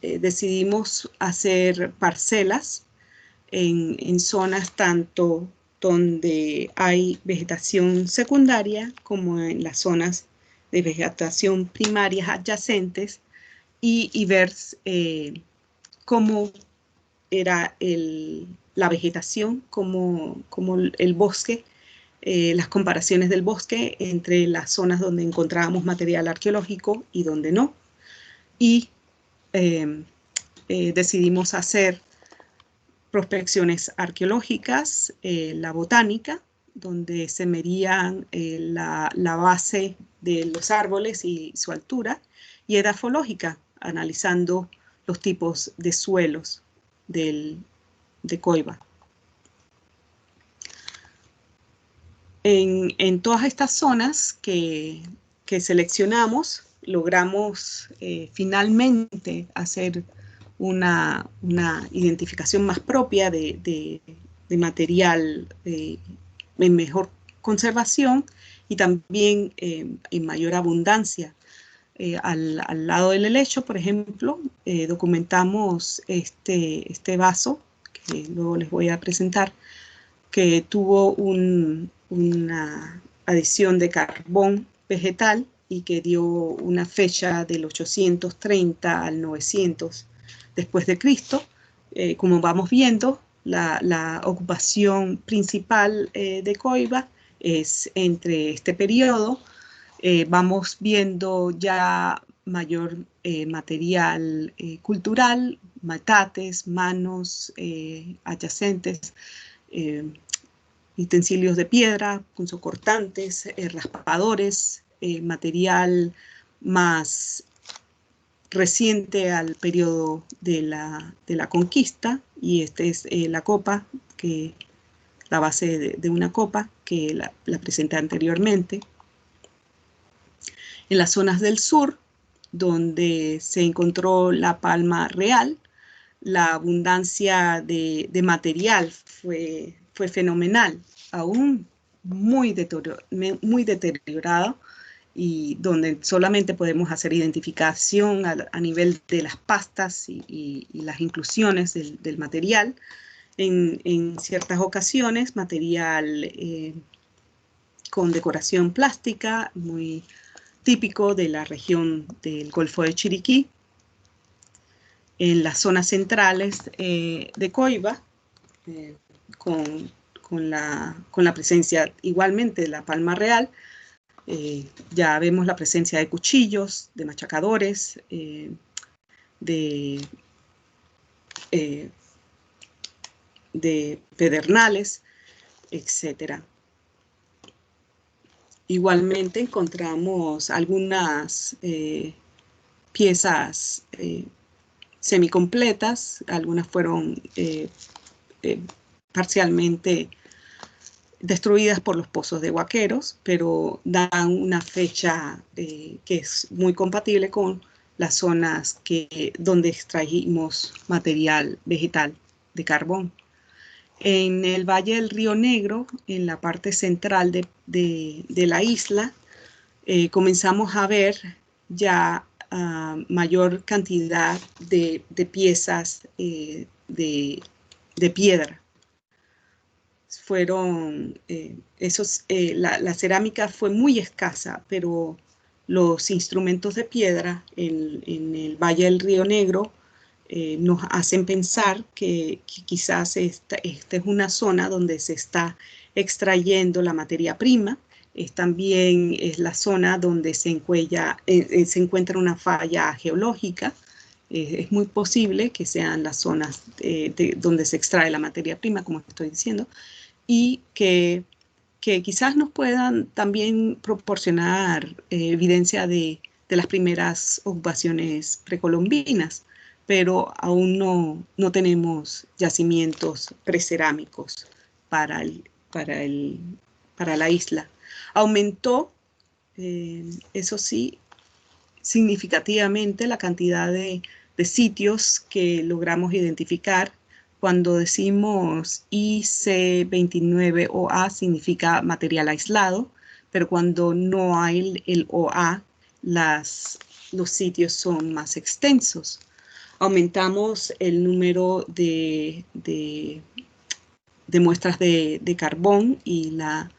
Speaker 2: decidimos hacer parcelas en zonas tanto donde hay vegetación secundaria como en las zonas de vegetación primarias adyacentes y ver cómo era la vegetación, como el bosque, las comparaciones del bosque entre las zonas donde encontrábamos material arqueológico y donde no. Y decidimos hacer prospecciones arqueológicas, la botánica, donde se medían la base de los árboles y su altura, y edafológica, analizando los tipos de suelos de Coiba. En todas estas zonas que seleccionamos, logramos finalmente hacer una identificación más propia de material en mejor conservación y también en mayor abundancia. Al lado del helecho, por ejemplo, documentamos este vaso, que luego les voy a presentar, que tuvo una adición de carbón vegetal y que dio una fecha del 830 al 900 después de Cristo. Como vamos viendo, la ocupación principal de Coiba es entre este periodo. Vamos viendo ya mayor material cultural, metates, manos adyacentes, utensilios de piedra, punzocortantes, raspadores, material más reciente al periodo de la conquista, y esta es la copa, la base de una copa que la presenté anteriormente. En las zonas del sur, donde se encontró la palma real, la abundancia de material fue fenomenal, aún muy deteriorado, y donde solamente podemos hacer identificación a nivel de las pastas y las inclusiones del material. En ciertas ocasiones, material con decoración plástica, muy típico de la región del Golfo de Chiriquí. En las zonas centrales de Coiba, con la presencia igualmente de la palma real, ya vemos la presencia de cuchillos, de machacadores, de pedernales, etc. Igualmente encontramos algunas piezas semicompletas, algunas fueron parcialmente destruidas por los pozos de Huaqueros, pero dan una fecha que es muy compatible con las zonas donde extraímos material vegetal de carbón. En el Valle del Río Negro, en la parte central de la isla, comenzamos a ver ya mayor cantidad de piezas de piedra. La cerámica fue muy escasa, pero los instrumentos de piedra en el Valle del Río Negro nos hacen pensar que quizás esta es una zona donde se está extrayendo la materia prima. También es la zona donde se encuentra una falla geológica. Es muy posible que sean las zonas donde se extrae la materia prima, como estoy diciendo, y que quizás nos puedan también proporcionar evidencia de las primeras ocupaciones precolombinas. pero aún no tenemos yacimientos precerámicos para la isla. Aumentó, eso sí, significativamente la cantidad de sitios que logramos identificar. Cuando decimos IC29OA significa material aislado, pero cuando no hay el OA, los sitios son más extensos. Aumentamos el número de muestras de carbón y la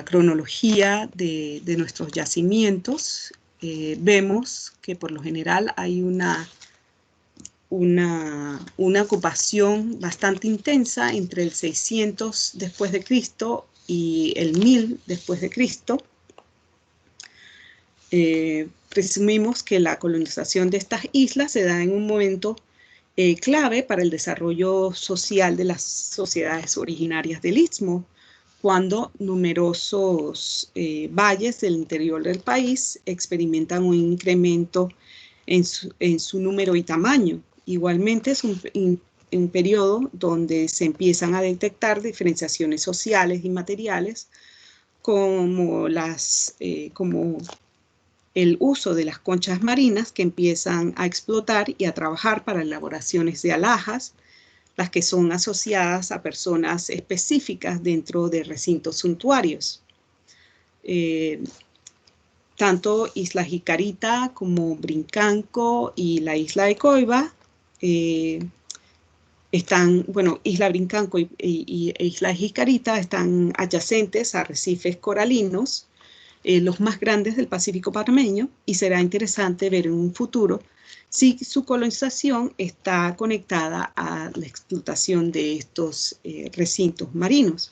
Speaker 2: cronología de nuestros yacimientos. Vemos que por lo general hay una ocupación bastante intensa entre el 600 después de Cristo y el 1000 después de Cristo. Presumimos que la colonización de estas islas se da en un momento clave para el desarrollo social de las sociedades originarias del Istmo, cuando numerosos valles del interior del país experimentan un incremento en su número y tamaño. Igualmente es un periodo donde se empiezan a detectar diferenciaciones sociales y materiales, como el uso de las conchas marinas, que empiezan a explotar y a trabajar para elaboraciones de alhajas, las que son asociadas a personas específicas dentro de recintos suntuarios. Tanto Isla Jicarita como Brincanco y la isla de Coiba Isla Brincanco y Isla Jicarita están adyacentes a arrecifes coralinos, los más grandes del Pacífico panameño, y será interesante ver en un futuro si su colonización está conectada a la explotación de estos recintos marinos.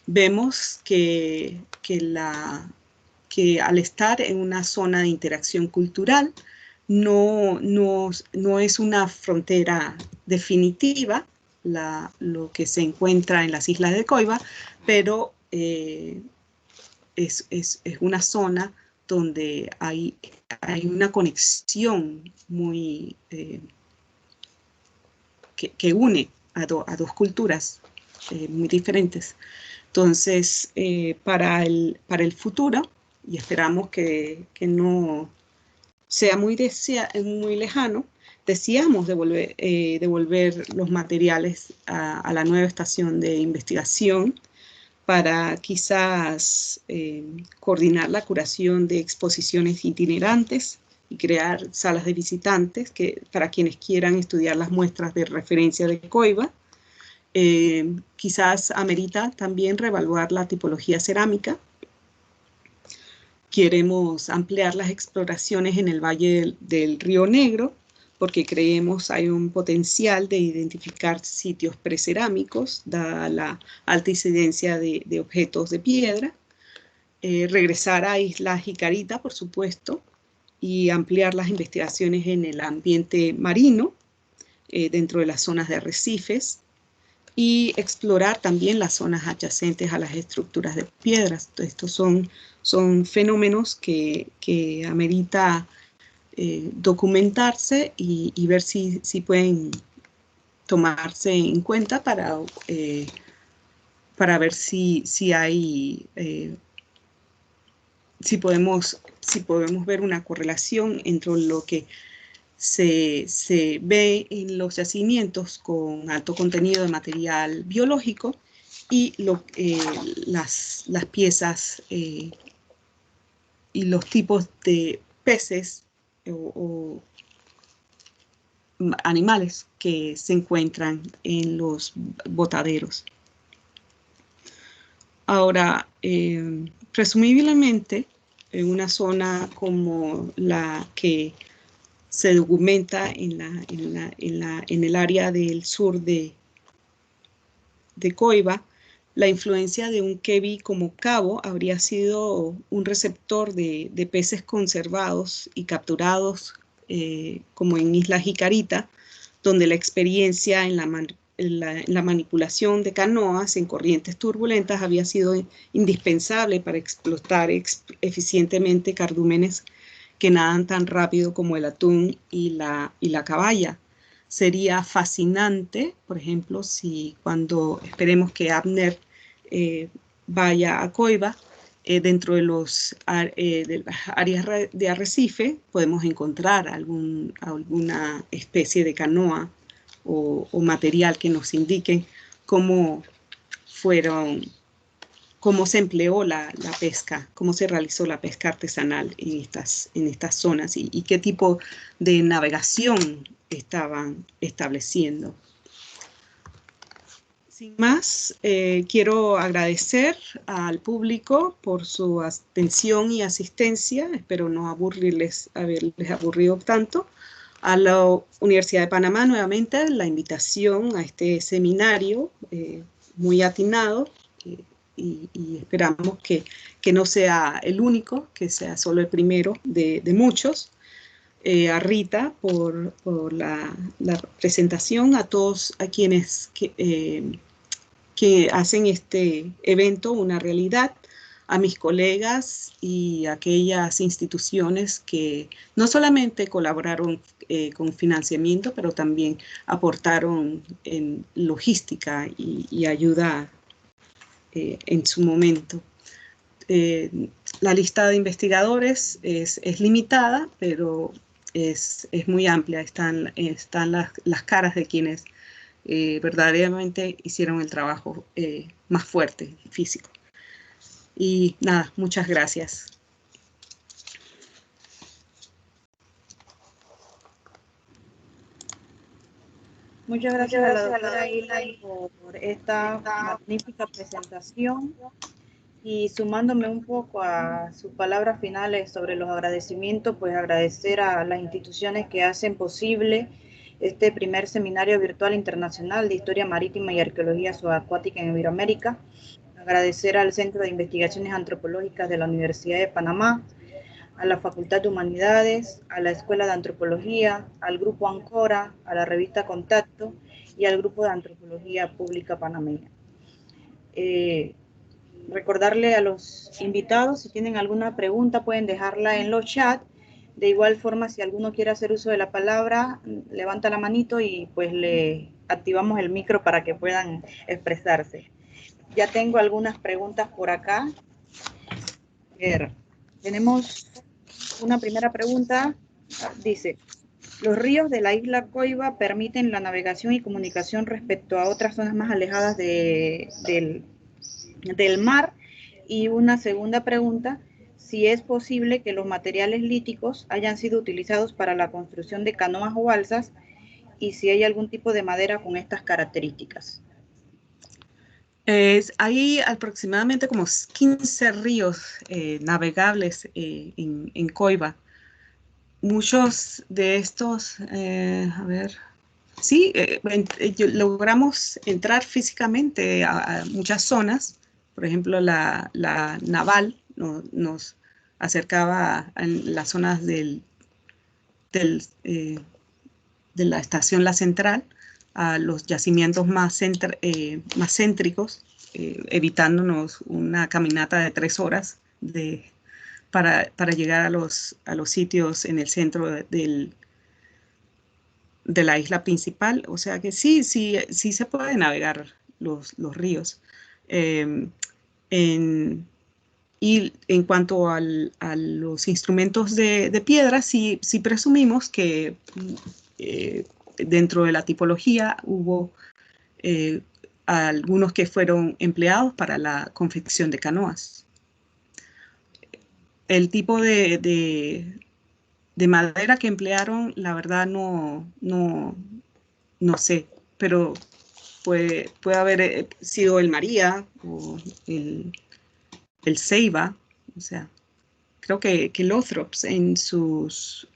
Speaker 2: Vemos que al estar en una zona de interacción cultural, no es una frontera definitiva lo que se encuentra en las islas de Coiba, pero es una zona donde hay una conexión muy que une a dos culturas muy diferentes. Entonces, para el futuro, y esperamos que no sea muy lejano, deseamos devolver los materiales a la nueva estación de investigación para quizás coordinar la curación de exposiciones itinerantes y crear salas de visitantes para quienes quieran estudiar las muestras de referencia de Coiba. Quizás amerita también reevaluar la tipología cerámica. Queremos ampliar las exploraciones en el Valle del Río Negro, porque creemos hay un potencial de identificar sitios precerámicos, dada la alta incidencia de objetos de piedra. Regresar a Isla Jicarita, por supuesto, y ampliar las investigaciones en el ambiente marino, dentro de las zonas de arrecifes, y explorar también las zonas adyacentes a las estructuras de piedras. Estos son fenómenos que amerita documentarse y ver si pueden tomarse en cuenta para ver si podemos ver una correlación entre lo que se ve en los yacimientos con alto contenido de material biológico y las piezas y los tipos de peces o animales que se encuentran en los botaderos. Ahora, presumiblemente, en una zona como la que se documenta en el área del sur de Coiba, la influencia de un kebi como cabo habría sido un receptor de peces conservados y capturados, como en Isla Jicarita, donde la experiencia en la manipulación de canoas en corrientes turbulentas había sido indispensable para explotar eficientemente cardúmenes que nadan tan rápido como el atún y la caballa. Sería fascinante, por ejemplo, si cuando esperemos que Abner vaya a Coiba, dentro de las áreas de arrecife podemos encontrar alguna especie de canoa o material que nos indique cómo se empleó la pesca, cómo se realizó la pesca artesanal en estas zonas y qué tipo de navegación estaban estableciendo. Sin más, quiero agradecer al público por su atención y asistencia. Espero no haberles aburrido tanto. A la Universidad de Panamá, nuevamente, la invitación a este seminario muy atinado y esperamos que no sea el único, que sea solo el primero de muchos. A Rita por la presentación, a todos a quienes que hacen este evento una realidad, a mis colegas y a aquellas instituciones que no solamente colaboraron con financiamiento, pero también aportaron en logística y ayuda en su momento. La lista de investigadores es limitada, pero es muy amplia. Están las caras de quienes verdaderamente hicieron el trabajo más fuerte, físico. Y nada, muchas gracias.
Speaker 1: Muchas gracias a la doctora Hilary por esta magnífica presentación. Y sumándome un poco a sus palabras finales sobre los agradecimientos, pues agradecer a las instituciones que hacen posible este primer seminario virtual internacional de Historia Marítima y Arqueología Subacuática en Iberoamérica. Agradecer al Centro de Investigaciones Antropológicas de la Universidad de Panamá, a la Facultad de Humanidades, a la Escuela de Antropología, al Grupo Ancora, a la revista Contacto y al Grupo de Antropología Pública Panameña. Recordarle a los invitados, si tienen alguna pregunta pueden dejarla en los chats. De igual forma, si alguno quiere hacer uso de la palabra, levanta la manito y pues le activamos el micro para que puedan expresarse. Ya tengo algunas preguntas por acá. Tenemos una primera pregunta. Dice, los ríos de la isla Coiba permiten la navegación y comunicación respecto a otras zonas más alejadas del mar. Y una segunda pregunta, si es posible que los materiales líticos hayan sido utilizados para la construcción de canoas o balsas y si hay algún tipo de madera con estas características.
Speaker 2: Hay aproximadamente como 15 ríos navegables en Coiba. Muchos de estos, sí, logramos entrar físicamente a muchas zonas. Por ejemplo, la naval nos acercaba a las zonas de la estación La Central, a los yacimientos más céntricos, evitándonos una caminata de 3 horas para llegar a los sitios en el centro de la isla principal. O sea que sí se puede navegar los ríos. Y en cuanto a los instrumentos de piedra, sí presumimos que dentro de la tipología hubo algunos que fueron empleados para la confección de canoas. El tipo de madera que emplearon, la verdad no sé, pero puede haber sido el María o el Ceiba, o sea, creo que Lothrops en sus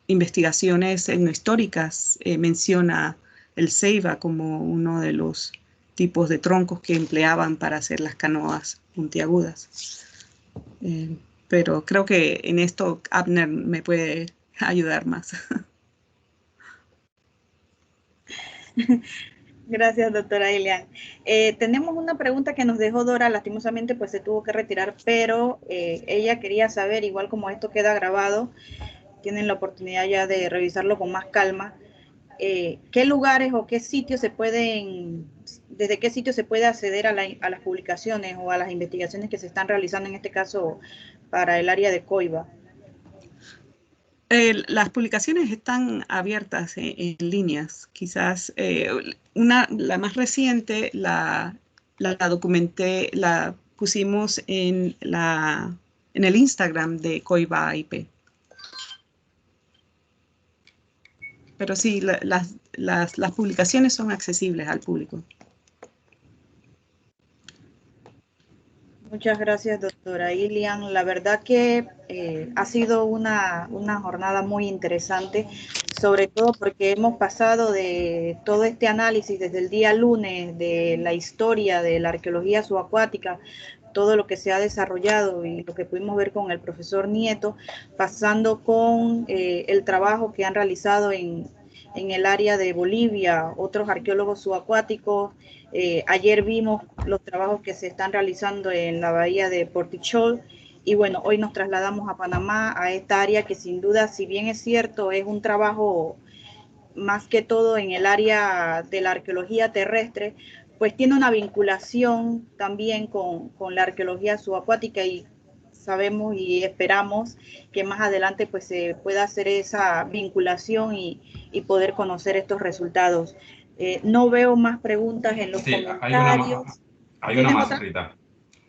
Speaker 2: investigaciones etnohistóricas menciona el Ceiba como uno de los tipos de troncos que empleaban para hacer las canoas puntiagudas. Pero creo que en esto Abner me puede ayudar más.
Speaker 1: Gracias, doctora Ilian. Tenemos una pregunta que nos dejó Dora, lastimosamente pues se tuvo que retirar, pero ella quería saber, igual como esto queda grabado, tienen la oportunidad ya de revisarlo con más calma, qué lugares o qué sitios se pueden, desde qué sitios se puede acceder a las publicaciones o a las investigaciones que se están realizando, en este caso para el área de Coiba.
Speaker 2: Las publicaciones están abiertas en líneas. Quizás la más reciente la documenté, la pusimos en el Instagram de Coiba IP. Pero sí, las publicaciones son accesibles al público.
Speaker 1: Muchas gracias, doctora Ilian. La verdad que ha sido una jornada muy interesante, sobre todo porque hemos pasado de todo este análisis desde el día lunes de la historia de la arqueología subacuática, todo lo que se ha desarrollado y lo que pudimos ver con el profesor Nieto, pasando con el trabajo que han realizado en el área de Bolivia, otros arqueólogos subacuáticos. Ayer vimos los trabajos que se están realizando en la bahía de Portichol y bueno, hoy nos trasladamos a Panamá, a esta área que sin duda, si bien es cierto, es un trabajo más que todo en el área de la arqueología terrestre, pues tiene una vinculación también con la arqueología subacuática y sabemos y esperamos que más adelante pues se pueda hacer esa vinculación y poder conocer estos resultados. No veo más preguntas en los comentarios.
Speaker 3: Hay una
Speaker 1: ¿Tienes
Speaker 3: más,
Speaker 1: otra?
Speaker 3: Rita.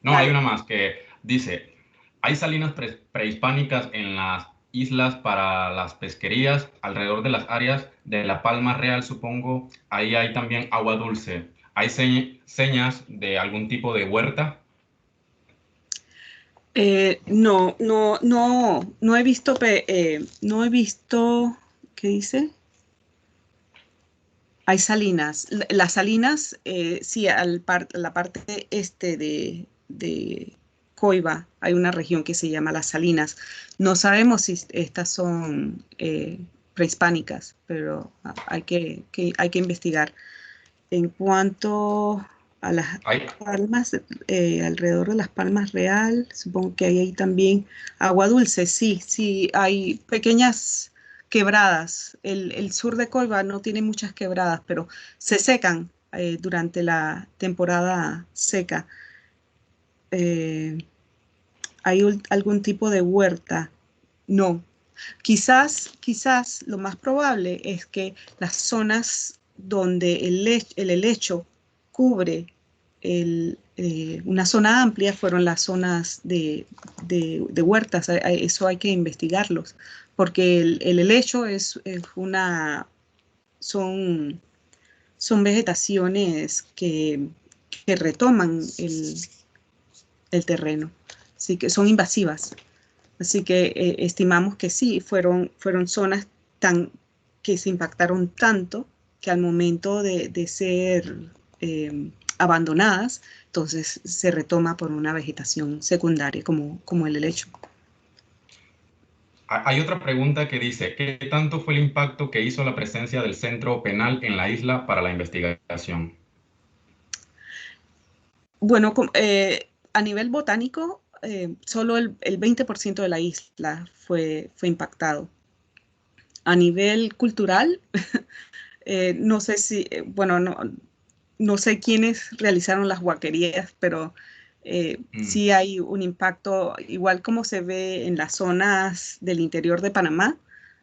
Speaker 3: No, hay
Speaker 1: Dale.
Speaker 3: una más que dice, hay salinas prehispánicas en las islas para las pesquerías, alrededor de las áreas de la Palma Real, supongo, ahí hay también agua dulce. ¿Hay señas de algún tipo de huerta?
Speaker 2: No he visto, ¿qué dice? Hay salinas. Las salinas, sí, la parte este de Coiba, hay una región que se llama Las Salinas. No sabemos si estas son prehispánicas, pero hay que investigar. En cuanto a las
Speaker 3: ¿Hay?
Speaker 2: palmas, alrededor de las Palmas Real, supongo que hay ahí también agua dulce, sí, sí, hay pequeñas quebradas. El sur de Coiba no tiene muchas quebradas, pero se secan durante la temporada seca. Eh, ¿Hay algún tipo de huerta? No. Quizás lo más probable es que las zonas donde el helecho cubre una zona amplia fueron las zonas de huertas. Eso hay que investigarlos, porque el helecho son, son vegetaciones que retoman el terreno, así que son invasivas. Así que estimamos que sí, fueron zonas que se impactaron tanto que al momento de ser abandonadas, entonces se retoma por una vegetación secundaria como el helecho.
Speaker 3: Hay otra pregunta que dice, ¿qué tanto fue el impacto que hizo la presencia del centro penal en la isla para la investigación?
Speaker 2: Bueno, a nivel botánico, solo el 20% de la isla fue impactado. A nivel cultural, no sé si, bueno, no sé quiénes realizaron las huaquerías, pero sí hay un impacto, igual como se ve en las zonas del interior de Panamá,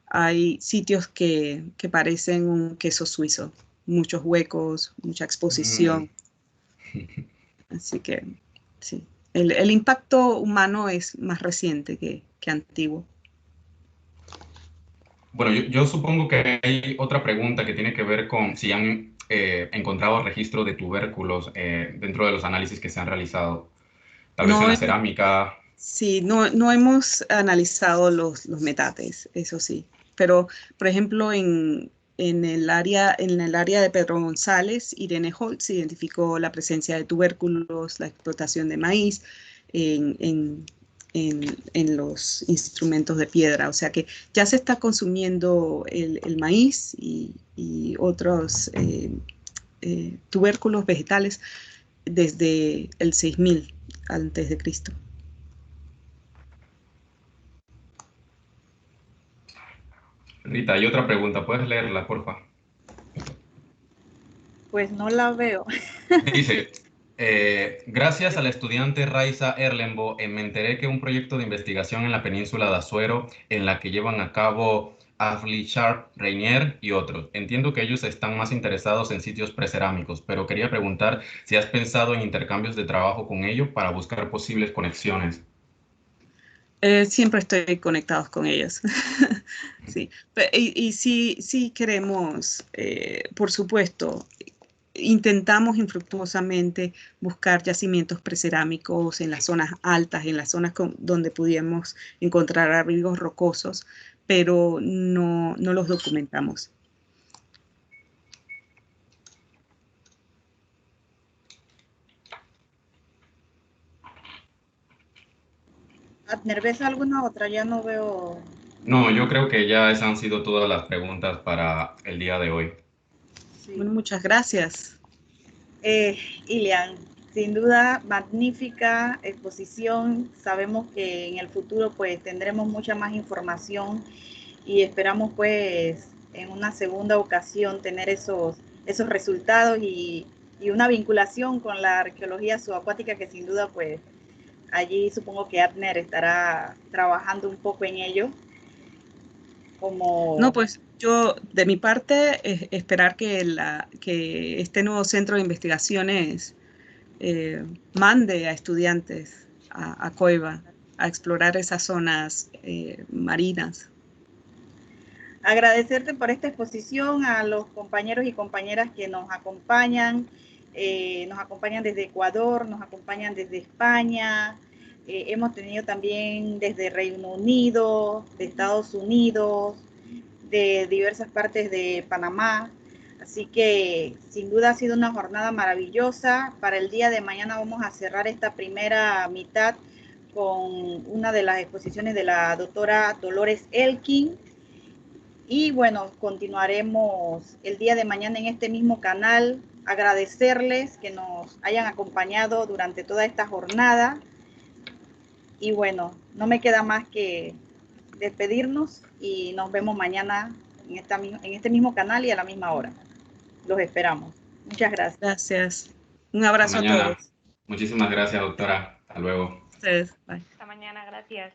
Speaker 2: hay sitios que parecen un queso suizo, muchos huecos, mucha exposición, así que sí. El impacto humano es más reciente que antiguo.
Speaker 3: Bueno, yo supongo que hay otra pregunta que tiene que ver con si han encontrado registro de tubérculos dentro de los análisis que se han realizado, tal vez en
Speaker 2: No,
Speaker 3: la cerámica.
Speaker 2: sí, no hemos analizado los metates, eso sí, pero por ejemplo en el área de Pedro González, Irene Holtz identificó la presencia de tubérculos, la explotación de maíz en, en los instrumentos de piedra, o sea que ya se está consumiendo el maíz y otros tubérculos vegetales desde el 6000 antes de Cristo.
Speaker 3: Rita, hay otra pregunta, ¿puedes leerla, porfa?
Speaker 1: Pues no la veo.
Speaker 3: Dice, gracias al estudiante Raiza Erlenbo, me enteré que un proyecto de investigación en la península de Azuero, en la que llevan a cabo Ashley Sharp, Rainier y otros. Entiendo que ellos están más interesados en sitios precerámicos, pero quería preguntar si has pensado en intercambios de trabajo con ellos para buscar posibles conexiones.
Speaker 2: Siempre estoy conectados con ellos. Sí. Y sí queremos, por supuesto, intentamos infructuosamente buscar yacimientos precerámicos en las zonas altas, en las zonas donde pudiéramos encontrar abrigos rocosos, pero no los documentamos.
Speaker 1: Abner, ¿ves alguna otra? Ya no veo.
Speaker 3: No, yo creo que ya esas han sido todas las preguntas para el día de hoy.
Speaker 1: Sí.
Speaker 2: Bueno, muchas gracias.
Speaker 1: Ilian, sin duda, magnífica exposición. Sabemos que en el futuro pues tendremos mucha más información y esperamos pues en una segunda ocasión tener esos resultados y una vinculación con la arqueología subacuática que sin duda pues allí supongo que Abner estará trabajando un poco en ello.
Speaker 2: No, pues yo de mi parte esperar que este nuevo centro de investigaciones mande a estudiantes a Coiba a explorar esas zonas marinas.
Speaker 1: Agradecerte por esta exposición, a los compañeros y compañeras que nos acompañan desde Ecuador, nos acompañan desde España, hemos tenido también desde Reino Unido, de Estados Unidos, de diversas partes de Panamá, así que sin duda ha sido una jornada maravillosa. Para el día de mañana vamos a cerrar esta primera mitad con una de las exposiciones de la doctora Dolores Elkin. Y bueno, continuaremos el día de mañana en este mismo canal. Agradecerles que nos hayan acompañado durante toda esta jornada. Y bueno, no me queda más que despedirnos y nos vemos mañana en este mismo canal y a la misma hora. Los esperamos. Muchas gracias.
Speaker 2: Gracias. Un abrazo a todos.
Speaker 3: Muchísimas gracias, doctora. Hasta luego.
Speaker 2: Ustedes. Bye.
Speaker 4: Hasta mañana, gracias.